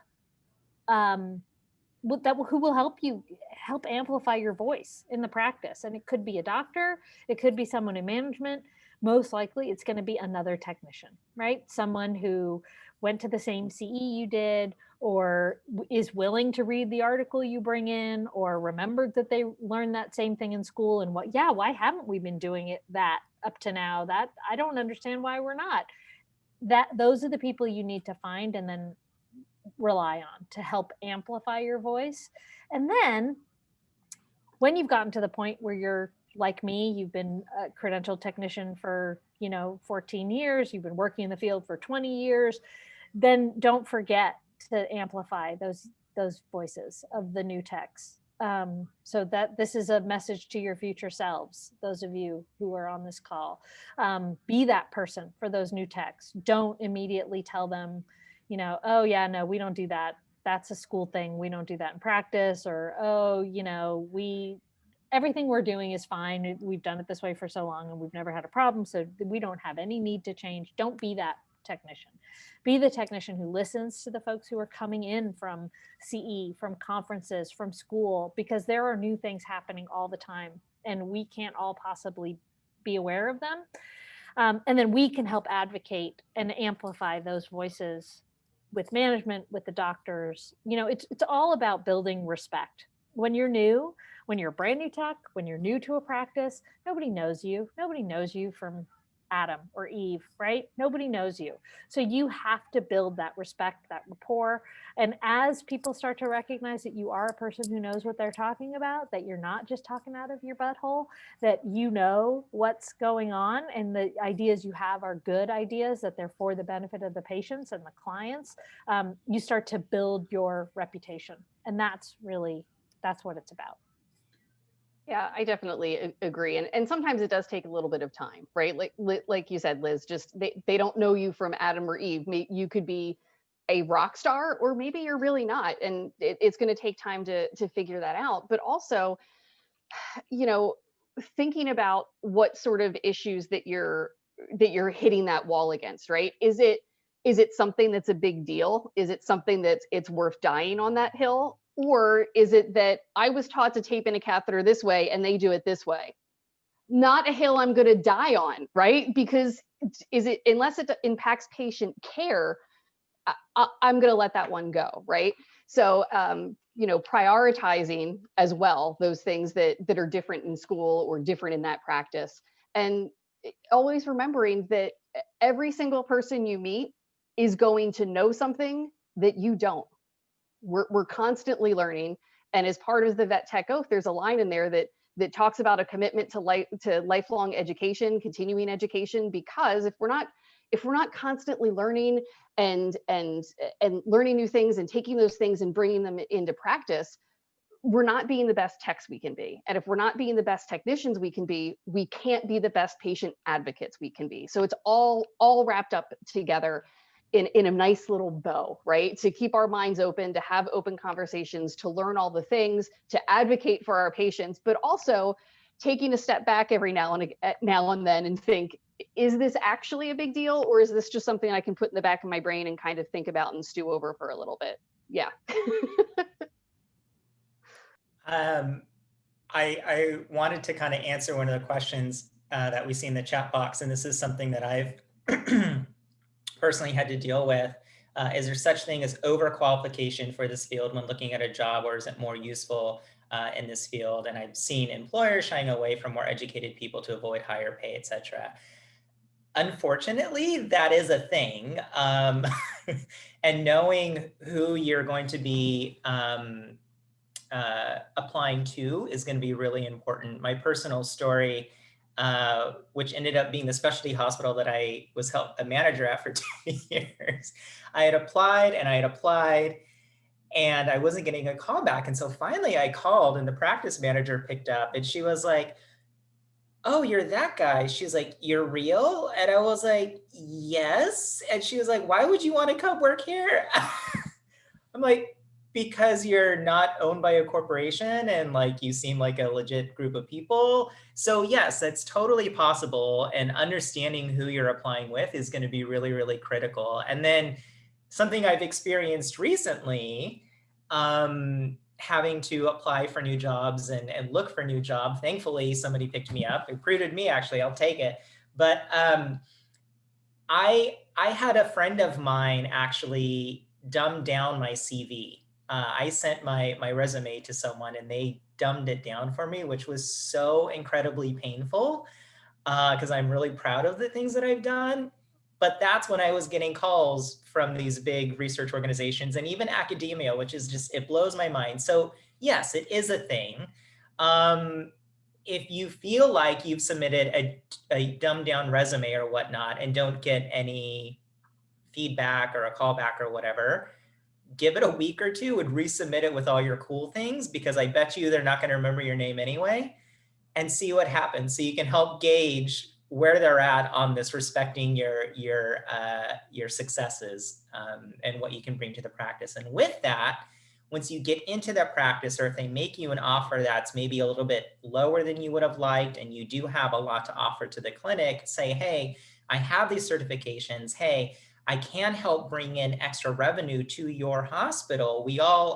who will help amplify your voice in the practice. And it could be a doctor, it could be someone in management. Most likely it's going to be another technician, right? Someone who went to the same CE you did, or is willing to read the article you bring in, or remembered that they learned that same thing in school. And why haven't we been doing it that up to now? That I don't understand why we're not. Those are the people you need to find and then rely on to help amplify your voice. And then when you've gotten to the point where you're like me, you've been a credentialed technician for 14 years, you've been working in the field for 20 years, then don't forget to amplify those voices of the new techs. So that this is a message to your future selves, those of you who are on this call. Be that person for those new techs. Don't immediately tell them, oh yeah, no, we don't do that. That's a school thing. We don't do that in practice. Or, oh, everything we're doing is fine. We've done it this way for so long and we've never had a problem. So we don't have any need to change. Don't be that technician. Be the technician who listens to the folks who are coming in from CE, from conferences, from school, because there are new things happening all the time and we can't all possibly be aware of them. And then we can help advocate and amplify those voices with management, with the doctors. It's all about building respect. When you're new, when you're a brand new tech, when you're new to a practice, nobody knows you. Nobody knows you from Adam or Eve, right? Nobody knows you. So you have to build that respect, that rapport. And as people start to recognize that you are a person who knows what they're talking about, that you're not just talking out of your butthole, that you know what's going on and the ideas you have are good ideas, that they're for the benefit of the patients and the clients, you start to build your reputation. And that's what it's about. Yeah, I definitely agree. And sometimes it does take a little bit of time, right? Like you said, Liz, just they don't know you from Adam or Eve. You could be a rock star, or maybe you're really not. And it's going to take time to figure that out. But also, thinking about what sort of issues that you're hitting that wall against, right? Is it something that's a big deal? Is it something that's it's worth dying on that hill? Or is it that I was taught to tape in a catheter this way and they do it this way? Not a hill I'm going to die on, right? Because unless it impacts patient care, I'm going to let that one go, right? So, prioritizing as well those things that are different in school or different in that practice, and always remembering that every single person you meet is going to know something that you don't. We're constantly learning, and as part of the Vet Tech Oath, there's a line in there that talks about a commitment to lifelong education, continuing education, because if we're not constantly learning and learning new things and taking those things and bringing them into practice, we're not being the best techs we can be. And if we're not being the best technicians we can be, we can't be the best patient advocates we can be. So it's all wrapped up together in a nice little bow, right? To keep our minds open, to have open conversations, to learn all the things, to advocate for our patients, but also taking a step back every now and then and think, is this actually a big deal, or is this just something I can put in the back of my brain and kind of think about and stew over for a little bit? Yeah. I wanted to kind of answer one of the questions that we see in the chat box, and this is something that I've personally had to deal with. Is there such thing as overqualification for this field when looking at a job, or is it more useful in this field? And I've seen employers shying away from more educated people to avoid higher pay, etc. Unfortunately, that is a thing. And knowing who you're going to be applying to is going to be really important. My personal story, which ended up being the specialty hospital that I was a manager at for 2 years. I had applied and I wasn't getting a call back. And so finally I called and the practice manager picked up and she was like, "Oh, you're that guy." She's like, "You're real?" And I was like, "Yes." And she was like, "Why would you want to come work here?" I'm like, "Because you're not owned by a corporation and like you seem like a legit group of people." So yes, that's totally possible. And understanding who you're applying with is going to be really, really critical. And then something I've experienced recently, having to apply for new jobs and look for a new job. Thankfully, somebody picked me up. It recruited me, actually. I'll take it. But I had a friend of mine actually dumb down my CV. I sent my resume to someone and they dumbed it down for me, which was so incredibly painful because I'm really proud of the things that I've done. But that's when I was getting calls from these big research organizations and even academia, which is just, it blows my mind. So yes, it is a thing. If you feel like you've submitted a dumbed down resume or whatnot and don't get any feedback or a callback or whatever, give it a week or two and resubmit it with all your cool things, because I bet you they're not going to remember your name anyway, and see what happens. So you can help gauge where they're at on this, respecting your successes and what you can bring to the practice. And with that, once you get into that practice, or if they make you an offer that's maybe a little bit lower than you would have liked, and you do have a lot to offer to the clinic, say, "Hey, I have these certifications. Hey, I can help bring in extra revenue to your hospital."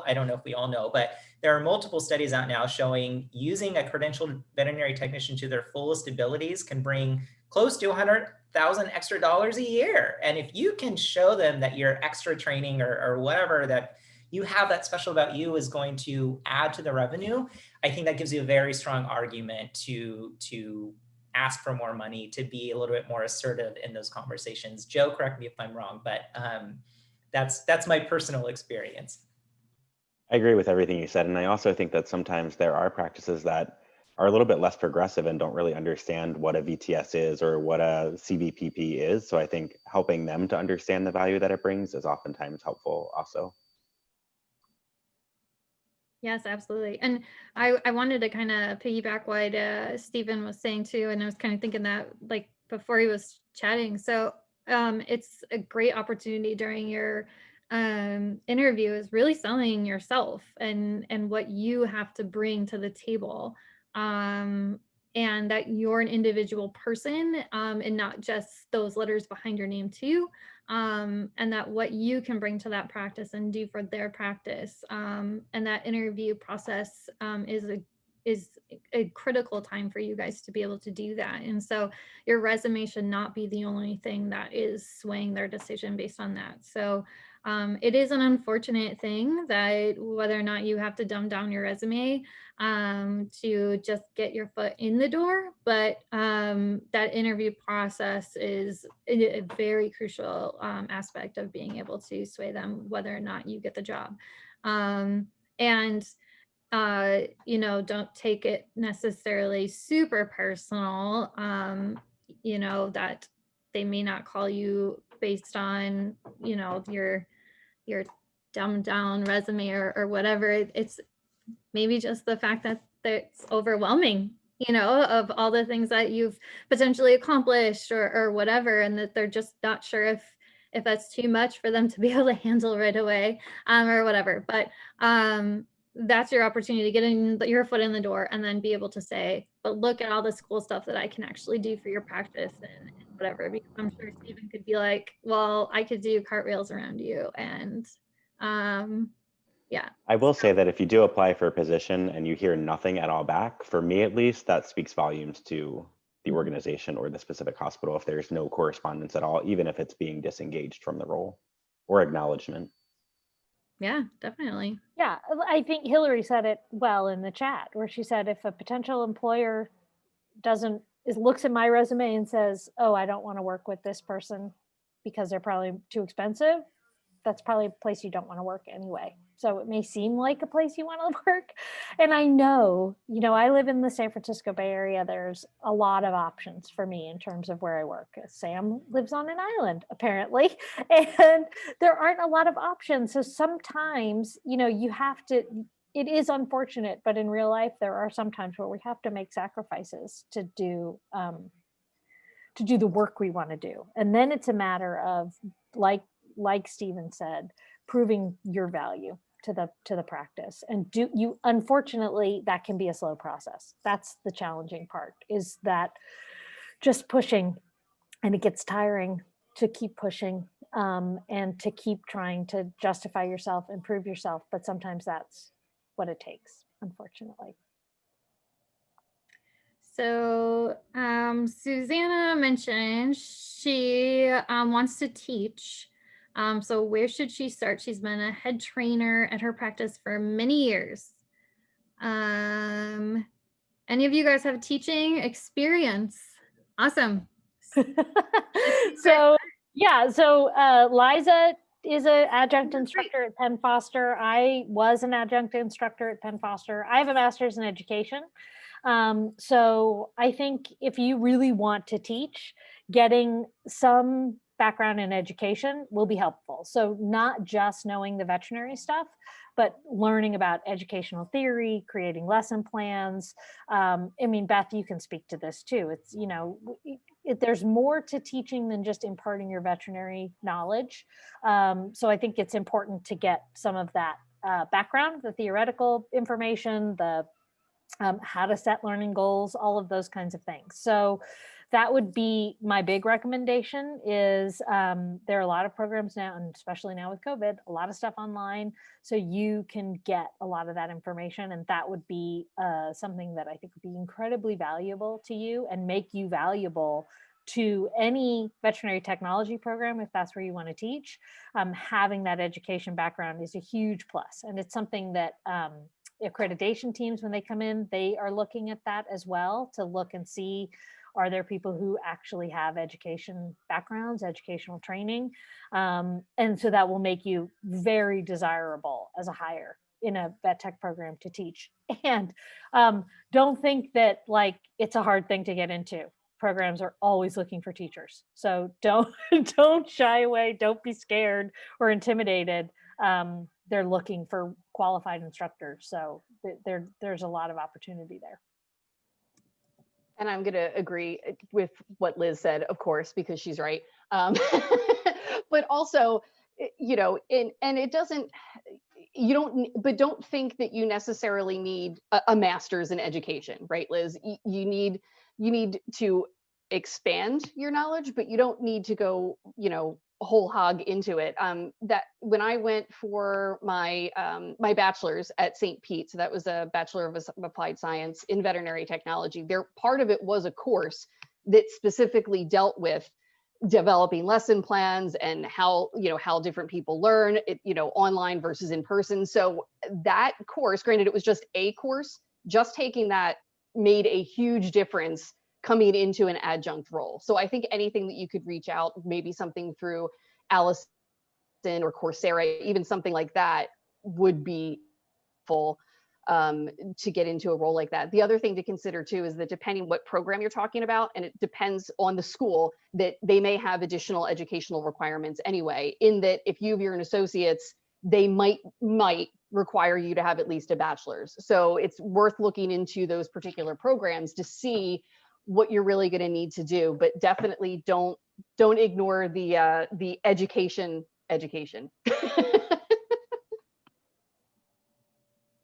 I don't know if we all know, but there are multiple studies out now showing using a credentialed veterinary technician to their fullest abilities can bring close to $100,000 extra dollars a year. And if you can show them that your extra training or whatever that you have that special about you is going to add to the revenue, I think that gives you a very strong argument to ask for more money, to be a little bit more assertive in those conversations. Joe, correct me if I'm wrong, but that's my personal experience. I agree with everything you said. And I also think that sometimes there are practices that are a little bit less progressive and don't really understand what a VTS is or what a CVPP is. So I think helping them to understand the value that it brings is oftentimes helpful also. Yes, absolutely. And I wanted to kind of piggyback what Stephen was saying too. And I was kind of thinking that like before he was chatting. So it's a great opportunity during your interview is really selling yourself and what you have to bring to the table. and that you're an individual person, and not just those letters behind your name too. And that what you can bring to that practice and do for their practice. And that interview process is a critical time for you guys to be able to do that. And so your resume should not be the only thing that is swaying their decision based on that. So it is an unfortunate thing that whether or not you have to dumb down your resume to just get your foot in the door, but that interview process is a very crucial aspect of being able to sway them whether or not you get the job. And you know, don't take it necessarily super personal, you know, that they may not call you based on, you know, your dumbed down resume or whatever. It's maybe just the fact that it's overwhelming, you know, of all the things that you've potentially accomplished or whatever, and that they're just not sure if that's too much for them to be able to handle right away, or whatever. But that's your opportunity to get in your foot in the door and then be able to say, but look at all this cool stuff that I can actually do for your practice and whatever. Because I'm sure Stephen could be like, well, I could do cartwheels around you. And yeah. I will say that if you do apply for a position and you hear nothing at all back, for me at least, that speaks volumes to the organization or the specific hospital if there's no correspondence at all, even if it's being disengaged from the role or acknowledgement. Yeah, definitely. Yeah, I think Hillary said it well in the chat, where she said if a potential employer looks at my resume and says, oh, I don't want to work with this person because they're probably too expensive, that's probably a place you don't want to work anyway. So it may seem like a place you want to work. And I know, you know, I live in the San Francisco Bay Area. There's a lot of options for me in terms of where I work. Sam lives on an island, apparently, and there aren't a lot of options. So sometimes, you know, you have to, it is unfortunate, but in real life, there are some times where we have to make sacrifices to do the work we want to do. And then it's a matter of, like Stephen said, proving your value to the practice. And unfortunately, that can be a slow process. That's the challenging part, is that just pushing, and it gets tiring to keep pushing, and to keep trying to justify yourself and prove yourself. But sometimes that's what it takes, unfortunately. So Susanna mentioned she wants to teach. So where should she start? She's been a head trainer at her practice for many years. Any of you guys have teaching experience? Awesome. So Liza is an adjunct instructor at Penn Foster. I was an adjunct instructor at Penn Foster. I have a master's in education. So I think if you really want to teach, getting some background in education will be helpful. So not just knowing the veterinary stuff, but learning about educational theory, creating lesson plans. I mean, Beth, you can speak to this too. It's, you know, there's more to teaching than just imparting your veterinary knowledge. So I think it's important to get some of that background, the theoretical information, the how to set learning goals, all of those kinds of things. So that would be my big recommendation. Is there are a lot of programs now, and especially now with COVID, a lot of stuff online, so you can get a lot of that information, and that would be something that I think would be incredibly valuable to you and make you valuable to any veterinary technology program, if that's where you want to teach. Having that education background is a huge plus, and it's something that accreditation teams, when they come in, they are looking at that as well, to look and see, are there people who actually have education backgrounds, educational training? And so that will make you very desirable as a hire in a vet tech program to teach. And don't think that like it's a hard thing to get into. Programs are always looking for teachers. So don't shy away, don't be scared or intimidated. They're looking for qualified instructors. So there's a lot of opportunity there. And I'm going to agree with what Liz said, of course, because she's right. But also, you know, and it doesn't, you don't, but don't think that you necessarily need a master's in education, right, Liz? You need to expand your knowledge, but you don't need to go, whole hog into it. That when I went for my my bachelor's at St. Pete, so that was a Bachelor of Applied Science in Veterinary Technology. There, part of it was a course that specifically dealt with developing lesson plans and how different people learn it, online versus in person. So that course, granted it was just a course, just taking that made a huge difference coming into an adjunct role. So I think anything that you could reach out, maybe something through Allison or Coursera, even something like that, would be full to get into a role like that. The other thing to consider too is that depending what program you're talking about, and it depends on the school, that they may have additional educational requirements anyway, in that if you're an associate's, they might require you to have at least a bachelor's. So it's worth looking into those particular programs to see what you're really going to need to do, but definitely don't ignore the education.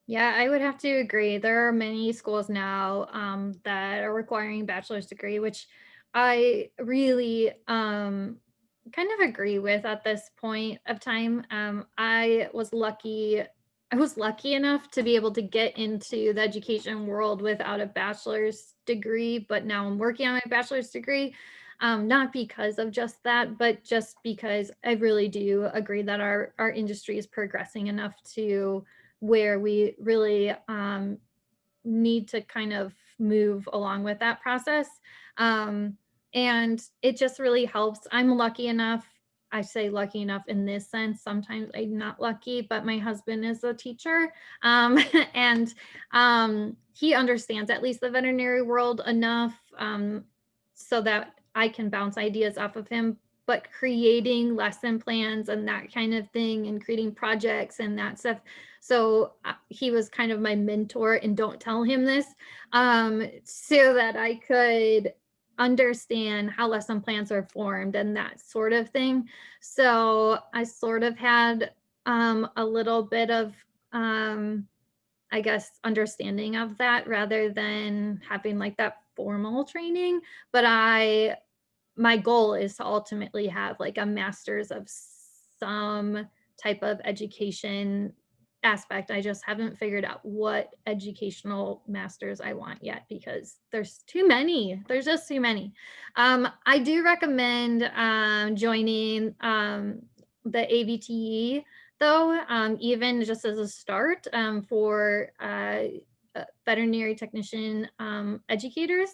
Yeah, I would have to agree. There are many schools now that are requiring bachelor's degree, which I really kind of agree with at this point of time. I was lucky enough to be able to get into the education world without a bachelor's degree, but now I'm working on my bachelor's degree. Not because of just that, but just because I really do agree that our industry is progressing enough to where we really need to kind of move along with that process. And it just really helps. I'm lucky enough. I say lucky enough in this sense. Sometimes I'm not lucky, but my husband is a teacher. And he understands at least the veterinary world enough so that I can bounce ideas off of him. But creating lesson plans and that kind of thing and creating projects and that stuff. So he was kind of my mentor, and don't tell him this, so that I could understand how lesson plans are formed and that sort of thing. So I sort of had a little bit of, I guess, understanding of that rather than having like that formal training. But my goal is to ultimately have like a master's of some type of education aspect. I just haven't figured out what educational masters I want yet because there's too many. There's just too many. I do recommend joining the AVTE though, even just as a start for veterinary technician educators.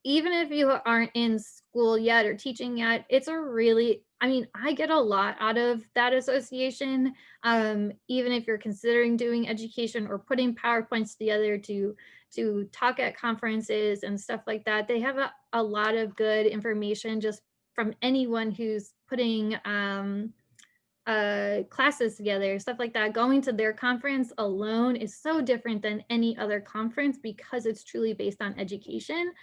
Even if you aren't in school yet or teaching yet, it's a really, I mean, I get a lot out of that association. Even if you're considering doing education or putting PowerPoints together to talk at conferences and stuff like that, they have a lot of good information just from anyone who's putting classes together, stuff like that. Going to their conference alone is so different than any other conference because it's truly based on education.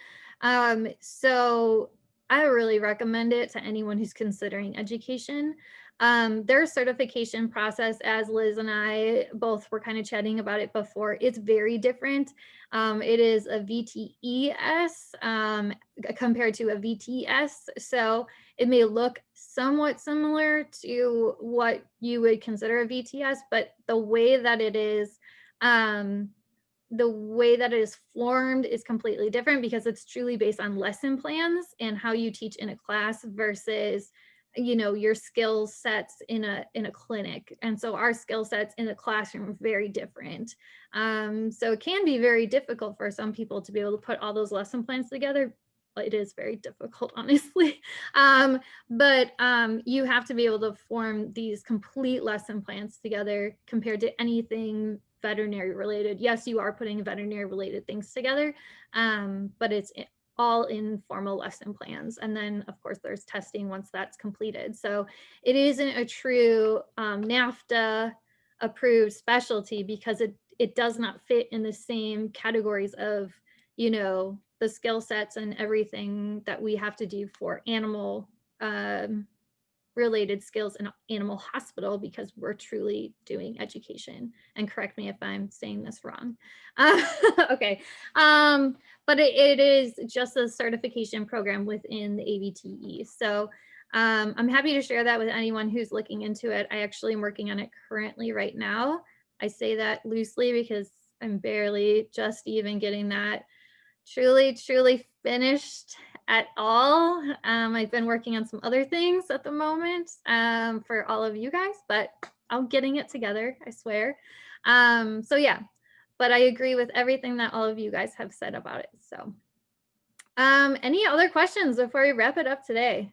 So I really recommend it to anyone who's considering education. Their certification process, as Liz and I both were kind of chatting about it before, it's very different. It is a VTES compared to a VTS. So it may look somewhat similar to what you would consider a VTS, but the way that it is, formed is completely different because it's truly based on lesson plans and how you teach in a class versus your skill sets in a clinic. And so our skill sets in a classroom are very different. So it can be very difficult for some people to be able to put all those lesson plans together. It is very difficult, honestly. But you have to be able to form these complete lesson plans together compared to anything veterinary related. Yes, you are putting veterinary related things together, but it's all in formal lesson plans. And then of course there's testing once that's completed. So it isn't a true NAFTA approved specialty because it does not fit in the same categories of, the skill sets and everything that we have to do for animal related skills in an animal hospital because we're truly doing education. And correct me if I'm saying this wrong. Okay. But it is just a certification program within the AVTE. So I'm happy to share that with anyone who's looking into it. I actually am working on it currently right now. I say that loosely because I'm barely just even getting that truly finished at all. I've been working on some other things at the moment for all of you guys, but I'm getting it together, I swear. So yeah, but I agree with everything that all of you guys have said about it. So any other questions before we wrap it up today?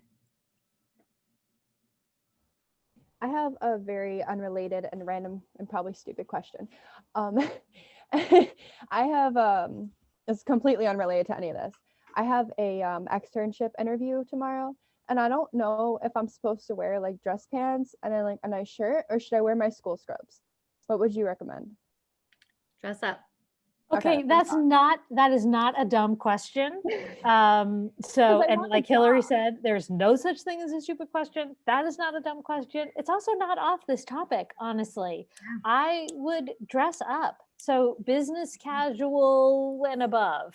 I have a very unrelated and random and probably stupid question. I have it's completely unrelated to any of this. I have a externship interview tomorrow, and I don't know if I'm supposed to wear like dress pants and then like a nice shirt, or should I wear my school scrubs? What would you recommend? Dress up. Okay, Okay, that is not a dumb question. So, I and want a like Hillary job. said, there's no such thing as a stupid question. That is not a dumb question. It's also not off this topic, honestly. Yeah. I would dress up. So business casual and above,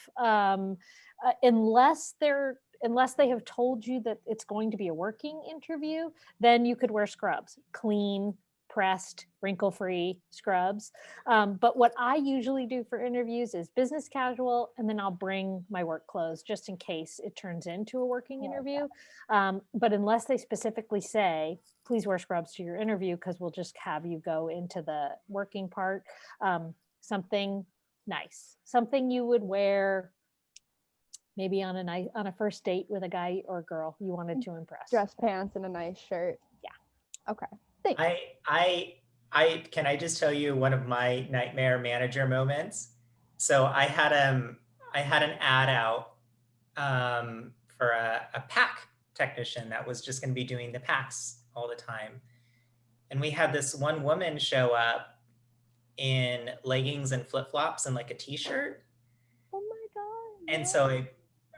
unless they have told you that it's going to be a working interview, then you could wear scrubs, clean, pressed, wrinkle-free scrubs. But what I usually do for interviews is business casual, and then I'll bring my work clothes just in case it turns into a working interview. But unless they specifically say, please wear scrubs to your interview, because we'll just have you go into the working part, something nice, something you would wear maybe on a first date with a guy or girl you wanted to impress. Dress pants and a nice shirt. Yeah. Okay. Thanks. I can I just tell you one of my nightmare manager moments. So I had an ad out for a pack technician that was just going to be doing the packs all the time, and we had this one woman show up in leggings and flip flops and like a t-shirt. Oh my god. And so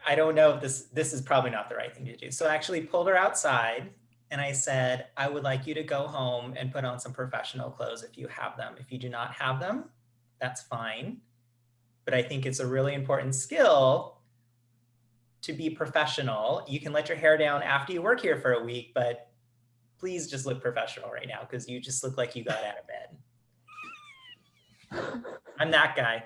I don't know if this is probably not the right thing to do. So I actually pulled her outside. And I said, I would like you to go home and put on some professional clothes if you have them. If you do not have them, that's fine. But I think it's a really important skill to be professional. You can let your hair down after you work here for a week, but please just look professional right now because you just look like you got out of bed. I'm that guy.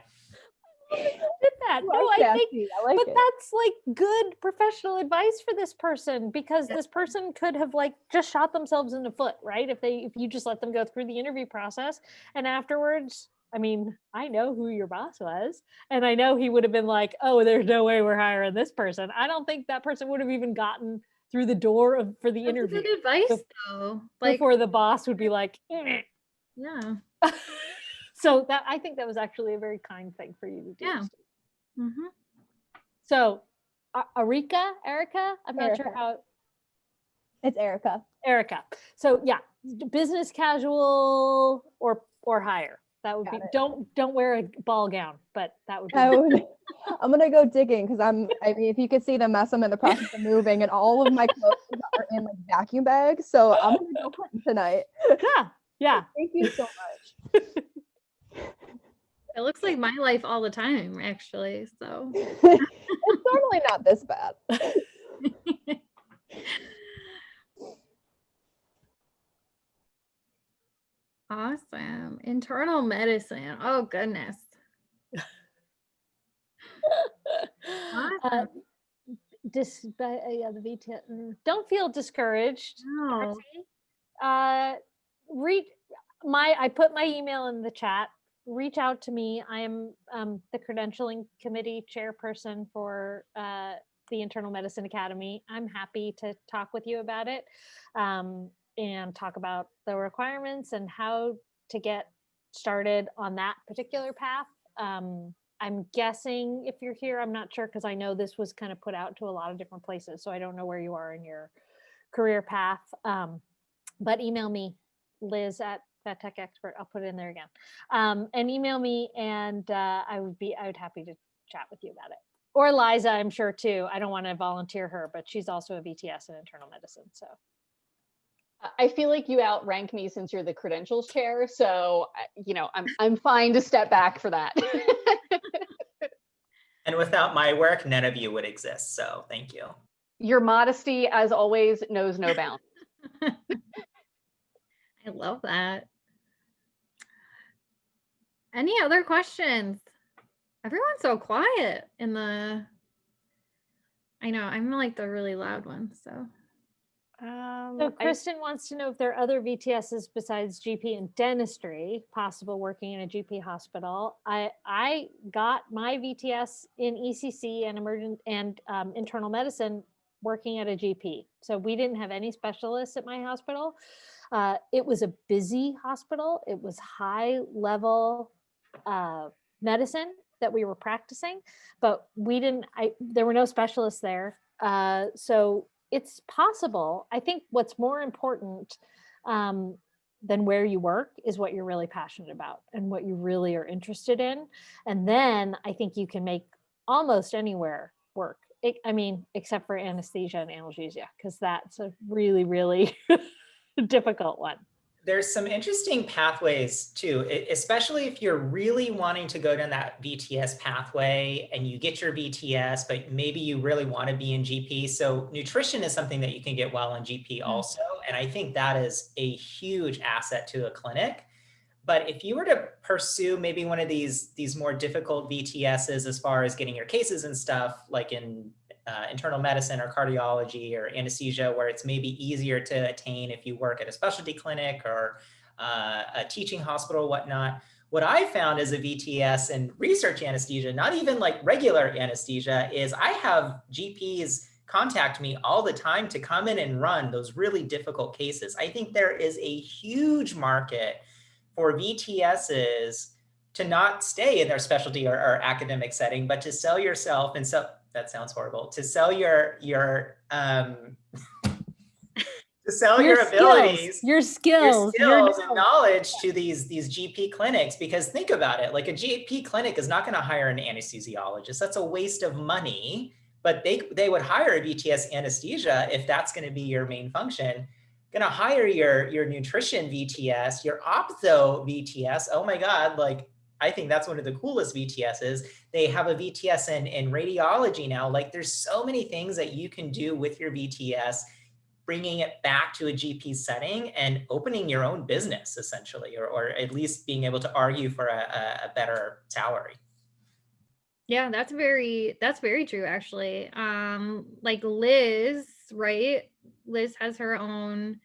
Did that. No, I think, like but it. that's like good professional advice for this person, because this person could have like just shot themselves in the foot, right? If you just let them go through the interview process, and afterwards, I mean, I know who your boss was, and I know he would have been like, oh, there's no way we're hiring this person. I don't think that person would have even gotten through the door for the interview. Good advice though. Like, before the boss would be like, yeah. So that, I think that was actually a very kind thing for you to do. Yeah. Mm-hmm. So Erica, I'm not sure Erica. how. It's Erica. Erica. So yeah, business casual or higher. That would Got be, it. don't wear a ball gown, but that would be. I'm gonna go digging because I mean, if you could see the mess I'm in the process of moving, and all of my clothes are in like vacuum bags, so I'm gonna go hunting tonight. Yeah. Thank you so much. It looks like my life all the time, actually. So It's normally not this bad. Awesome. Internal medicine. Oh goodness. Awesome. The VTNE. Don't feel discouraged. No. I put my email in the chat. Reach out to me. I am the credentialing committee chairperson for the Internal Medicine Academy. I'm happy to talk with you about it and talk about the requirements and how to get started on that particular path. I'm guessing if you're here, I'm not sure, because I know this was kind of put out to a lot of different places, so I don't know where you are in your career path. But email me, Liz at Vet Tech Expert. I'll put it in there again. And email me, and I would happy to chat with you about it. Or Liza, I'm sure too. I don't want to volunteer her, but she's also a VTS in internal medicine. So I feel like you outrank me since you're the credentials chair, so I'm fine to step back for that. And without my work, none of you would exist. So thank you. Your modesty, as always, knows no bounds. I love that. Any other questions? Everyone's so quiet in the, I know, I'm like the really loud one, so. So Kristen wants to know if there are other VTSs besides GP and dentistry possible working in a GP hospital. I got my VTS in ECC and emergent and internal medicine working at a GP. So we didn't have any specialists at my hospital. It was a busy hospital. It was high level medicine that we were practicing, but there were no specialists there. So it's possible. I think what's more important than where you work is what you're really passionate about and what you really are interested in. And then I think you can make almost anywhere work. Except for anesthesia and analgesia, because that's a really, really difficult one. There's some interesting pathways too, especially if you're really wanting to go down that VTS pathway and you get your VTS, but maybe you really want to be in GP. So nutrition is something that you can get while in GP also. And I think that is a huge asset to a clinic. But if you were to pursue maybe one of these more difficult VTSs as far as getting your cases and stuff, like in internal medicine or cardiology or anesthesia, where it's maybe easier to attain if you work at a specialty clinic or a teaching hospital, whatnot. What I found as a VTS in research anesthesia, not even like regular anesthesia, is I have GPs contact me all the time to come in and run those really difficult cases. I think there is a huge market for VTSs to not stay in their specialty or academic setting, but to sell yourself and so that sounds horrible, to sell your abilities, your skills and knowledge to these GP clinics. Because think about it, like a GP clinic is not going to hire an anesthesiologist. That's a waste of money. But they would hire a VTS anesthesia if that's going to be your main function. Going to hire your nutrition VTS, your optho VTS. Oh my God, like I think that's one of the coolest VTSs. They have a VTS in radiology now. Like there's so many things that you can do with your VTS, bringing it back to a GP setting and opening your own business essentially, or at least being able to argue for a better salary. Yeah, that's very true actually. Like Liz, right? Liz has her own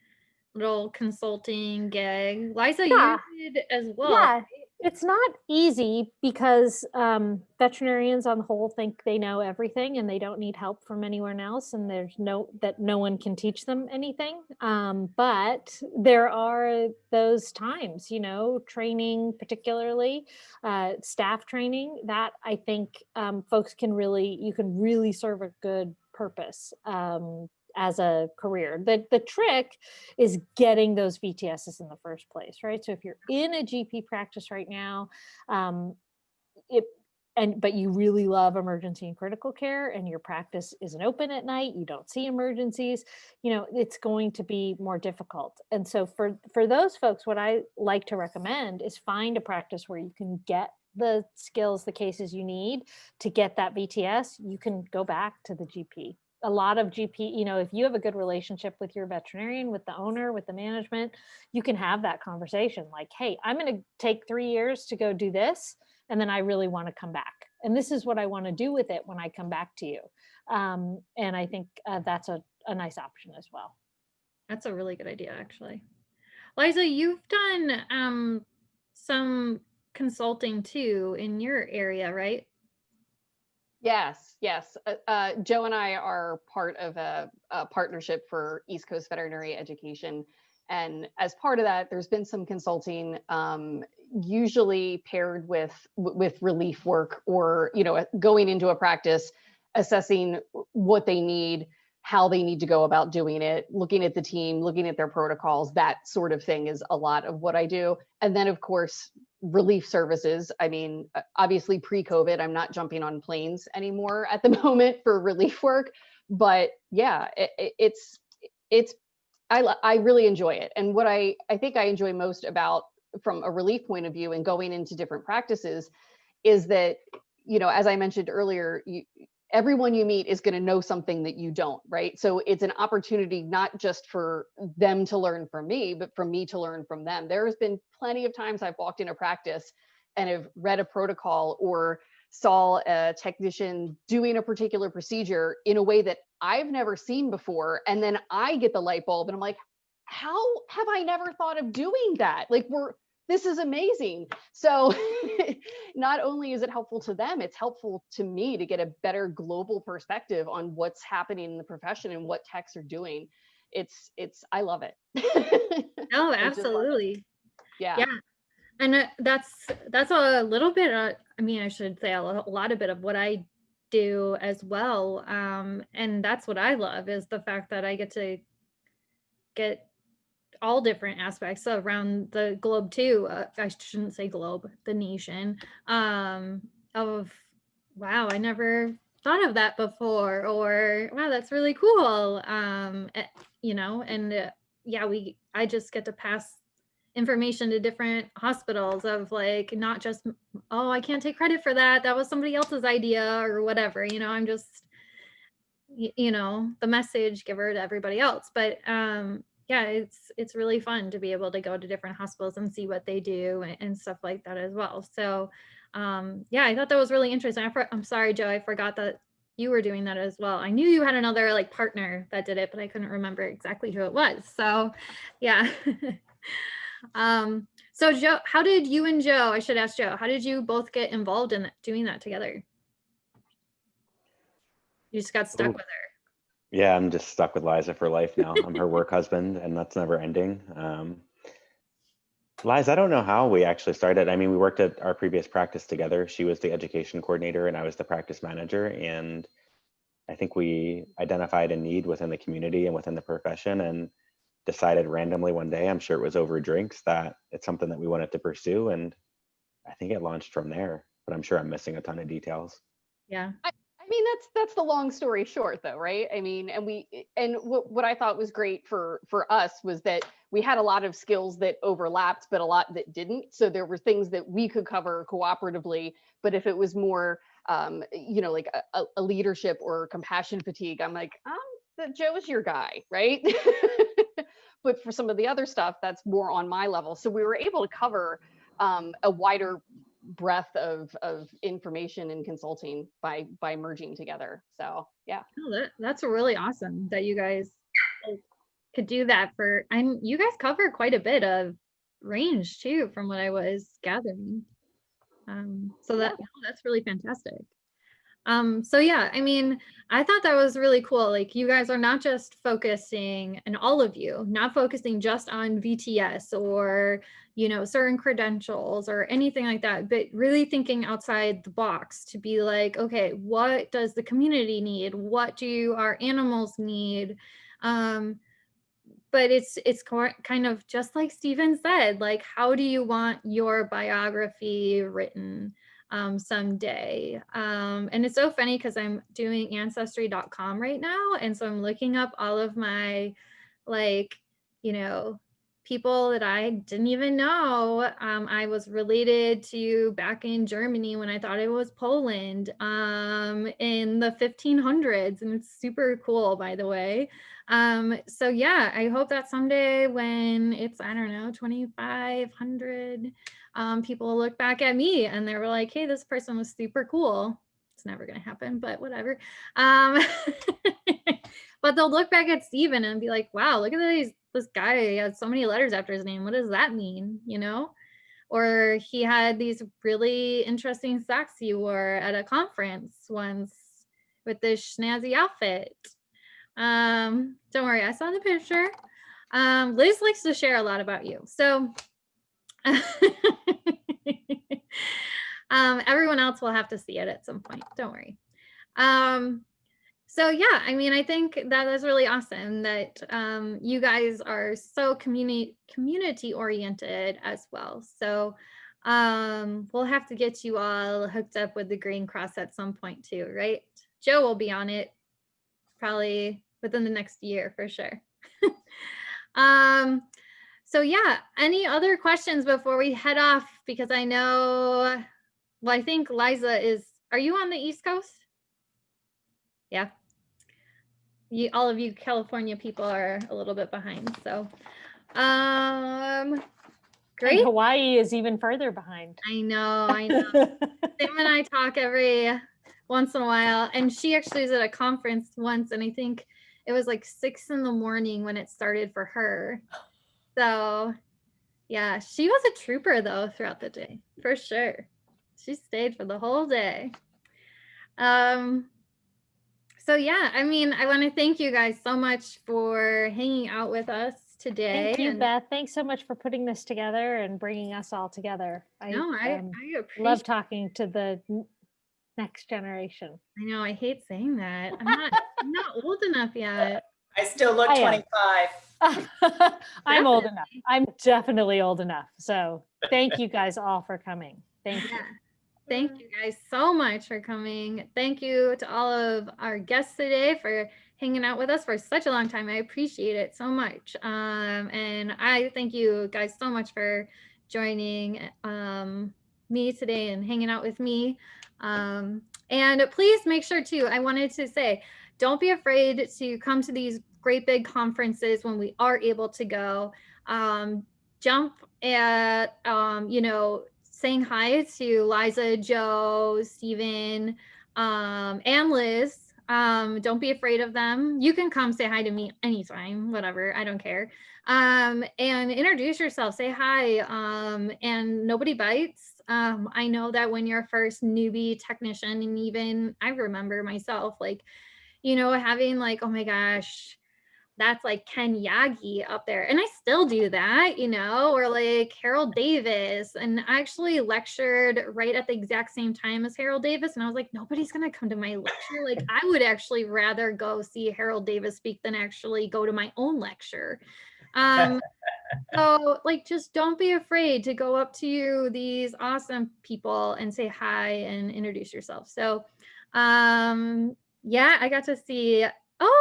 little consulting gig. Liza, you did as well. Yeah, it's not easy because veterinarians on the whole think they know everything and they don't need help from anyone else, and no one can teach them anything. But there are those times, training, particularly staff training, that I think you can really serve a good purpose as a career. The trick is getting those VTSs in the first place, right? So if you're in a GP practice right now, but you really love emergency and critical care and your practice isn't open at night, you don't see emergencies, it's going to be more difficult. And so for those folks, what I like to recommend is find a practice where you can get the skills, the cases you need to get that VTS. You can go back to the GP. A lot of GP, if you have a good relationship with your veterinarian, with the owner, with the management, you can have that conversation like, hey, I'm going to take 3 years to go do this, and then I really want to come back. And this is what I want to do with it when I come back to you. And I think that's a nice option as well. That's a really good idea, actually. Liza, you've done some consulting too in your area, right? Yes. Joe and I are part of a partnership for East Coast Veterinary Education. And as part of that, there's been some consulting, usually paired with relief work, or, going into a practice, assessing what they need, how they need to go about doing it, looking at the team, looking at their protocols, that sort of thing is a lot of what I do. And then, of course, relief services. I mean, obviously pre-COVID, I'm not jumping on planes anymore at the moment for relief work, but yeah, it's I really enjoy it. And what I think I enjoy most about, from a relief point of view and going into different practices, is that, you know, as I mentioned earlier, everyone you meet is going to know something that you don't, right? So it's an opportunity not just for them to learn from me, but for me to learn from them. There has been plenty of times I've walked in a practice and have read a protocol or saw a technician doing a particular procedure in a way that I've never seen before. And then I get the light bulb and I'm like, how have I never thought of doing that? Like, this is amazing. So not only is it helpful to them, it's helpful to me to get a better global perspective on what's happening in the profession and what techs are doing. I love it. Oh, I just love it. absolutely. Yeah. Yeah. And that's a little bit, I mean, I should say a lot of bit of what I do as well. And that's what I love, is the fact that I get to get all different aspects around the globe too. I shouldn't say globe, the nation, of, wow, I never thought of that before, or wow, that's really cool. You know, and yeah, I just get to pass information to different hospitals of, like, not just, oh, I can't take credit for that, that was somebody else's idea or whatever, you know, I'm just, you know, the message giver to everybody else. But yeah, it's really fun to be able to go to different hospitals and see what they do and stuff like that as well. So yeah, I thought that was really interesting. I'm sorry, Joe, I forgot that you were doing that as well. I knew you had another, like, partner that did it, but I couldn't remember exactly who it was. So yeah. So Joe, how did you and Joe, I should ask Joe, how did you both get involved in doing that together? You just got stuck Ooh. with her. Yeah, I'm just stuck with Liza for life now. I'm her work husband, and that's never ending. Liza, I don't know how we actually started. I mean, we worked at our previous practice together. She was the education coordinator and I was the practice manager. And I think we identified a need within the community and within the profession and decided randomly one day, I'm sure it was over drinks, that it's something that we wanted to pursue. And I think it launched from there, but I'm sure I'm missing a ton of details. Yeah. I mean, that's the long story short, though, right? I mean, and what I thought was great for us was that we had a lot of skills that overlapped, but a lot that didn't. So there were things that we could cover cooperatively. But if it was more, you know, like a leadership or compassion fatigue, I'm like, Joe's your guy, right? But for some of the other stuff, that's more on my level. So we were able to cover a wider breadth of information and consulting by merging together. So yeah. Oh, that's really awesome that you guys, like, could do that for, and you guys cover quite a bit of range too, from what I was gathering. So that's really fantastic. So yeah, I mean, I thought that was really cool. Like, you guys are not just focusing, and all of you, not focusing just on VTS or, you know, certain credentials or anything like that, but really thinking outside the box to be like, okay, what does the community need? What do our animals need? But it's kind of just like Stephen said, like, how do you want your biography written someday? And it's so funny because I'm doing ancestry.com right now. And so I'm looking up all of my, like, you know, people that I didn't even know I was related to back in Germany when I thought it was Poland in the 1500s. And it's super cool, by the way. So yeah, I hope that someday when it's, I don't know, 2,500 people look back at me and they were like, hey, this person was super cool. It's never gonna happen, but whatever. But they'll look back at Steven and be like, wow, look at this guy, he has so many letters after his name. What does that mean? You know? Or he had these really interesting socks he wore at a conference once with this snazzy outfit. Don't worry, I saw the picture. Liz likes to share a lot about you. So everyone else will have to see it at some point. Don't worry. So yeah, I mean, I think that is really awesome that you guys are so community oriented as well. So we'll have to get you all hooked up with the Green Cross at some point too, right? Joe will be on it probably within the next year for sure. So yeah, any other questions before we head off? Because I know, well, I think Liza is, are you on the East Coast? Yeah. All of you California people are a little bit behind. So, And great. Hawaii is even further behind. I know. Sam and I talk every once in a while, and she actually was at a conference once, and I think it was like 6 in the morning when it started for her. So yeah, she was a trooper though throughout the day, for sure. She stayed for the whole day. So yeah, I mean, I want to thank you guys so much for hanging out with us today. Thank you, and Beth. Thanks so much for putting this together and bringing us all together. I appreciate. Love talking to the next generation. I know, I hate saying that. I'm not old enough yet. I still look I am. 25. I'm old enough. I'm definitely old enough. So thank you guys all for coming. Thank you. Yeah. Thank you guys so much for coming. Thank you to all of our guests today for hanging out with us for such a long time. I appreciate it so much. And I thank you guys so much for joining me today and hanging out with me. And please make sure too, I wanted to say, don't be afraid to come to these great big conferences when we are able to go. Jump at, saying hi to Liza, Joe, Steven, and Liz. Don't be afraid of them. You can come say hi to me anytime, whatever, I don't care. And introduce yourself, say hi, and nobody bites. I know that when you're a first newbie technician, and even I remember myself, like, having like, oh my gosh, that's like Ken Yagi up there. And I still do that, or like Harold Davis. And I actually lectured right at the exact same time as Harold Davis. And I was like, nobody's going to come to my lecture. Like, I would actually rather go see Harold Davis speak than actually go to my own lecture. So like, just don't be afraid to go up to these awesome people and say hi and introduce yourself. So, yeah, I got to see,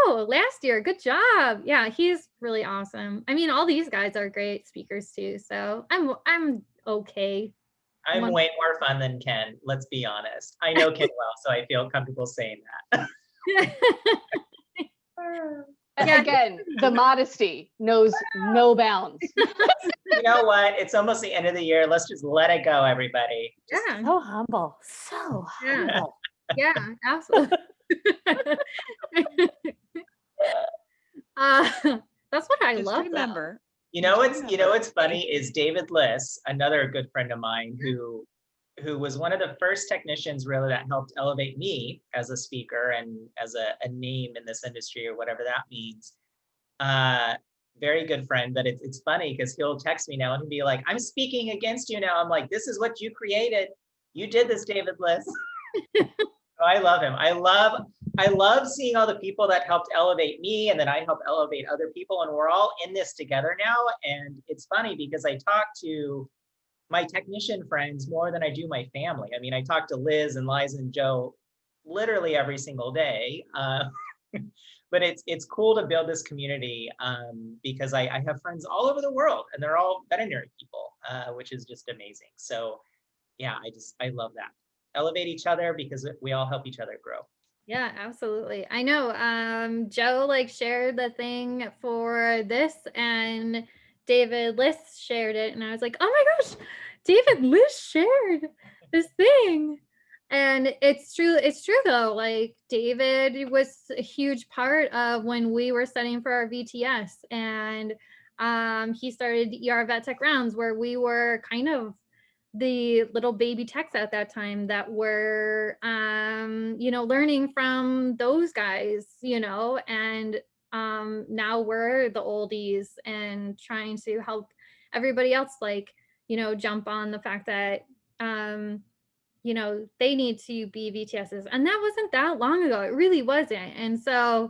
last year. Good job. Yeah, he's really awesome. I mean, all these guys are great speakers too. So I'm okay. I'm way more fun than Ken, let's be honest. I know Ken well, so I feel comfortable saying that. Yeah. Again, the modesty knows no bounds. You know what? It's almost the end of the year. Let's just let it go, everybody. Yeah. So humble. So humble. Yeah, absolutely. That's what I Just love. remember. You know what's funny is David Liss, another good friend of mine who was one of the first technicians really that helped elevate me as a speaker and as a name in this industry or whatever that means. Very good friend, but it's funny because he'll text me now and he'll be like, I'm speaking against you now. I'm like, this is what you created. You did this, David Liss. So I love him. I love seeing all the people that helped elevate me, and then I help elevate other people, and we're all in this together now. And it's funny because I talk to my technician friends more than I do my family. I mean, I talk to Liz and Liza and Joe literally every single day. But it's cool to build this community because I have friends all over the world, and they're all veterinary people, which is just amazing. So yeah, I love that. Elevate each other because we all help each other grow. Yeah, absolutely. I know Joe like shared the thing for this, and David Liss shared it, and I was like, oh my gosh, David Liss shared this thing. And it's true though. Like, David was a huge part of when we were studying for our VTS, and he started ER Vet Tech Rounds, where we were kind of the little baby techs at that time that were learning from those guys, and now we're the oldies and trying to help everybody else, like, jump on the fact that they need to be VTSs, and that wasn't that long ago. It really wasn't. And so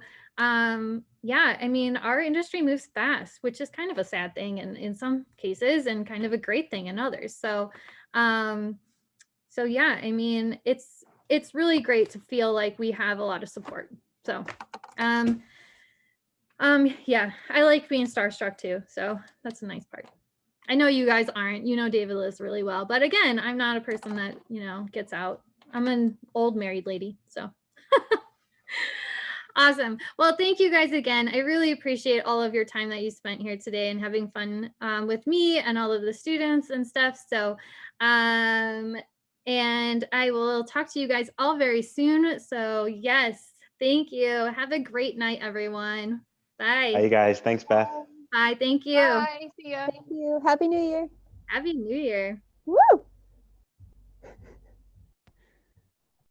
yeah, I mean, our industry moves fast, which is kind of a sad thing in some cases and kind of a great thing in others. So so yeah, I mean, it's really great to feel like we have a lot of support. So Yeah, I like being starstruck too, so that's a nice part. I know you guys aren't. You know David Liz really well, but again, I'm not a person that, you know, gets out. I'm an old married lady, so. Awesome. Well, thank you guys again. I really appreciate all of your time that you spent here today and having fun with me and all of the students and stuff. So, and I will talk to you guys all very soon. So yes, thank you. Have a great night, everyone. Bye, Bye. you guys. Thanks, Beth. Bye. Thank you. Bye. See ya. Thank you. Happy New Year. Happy New Year. Woo!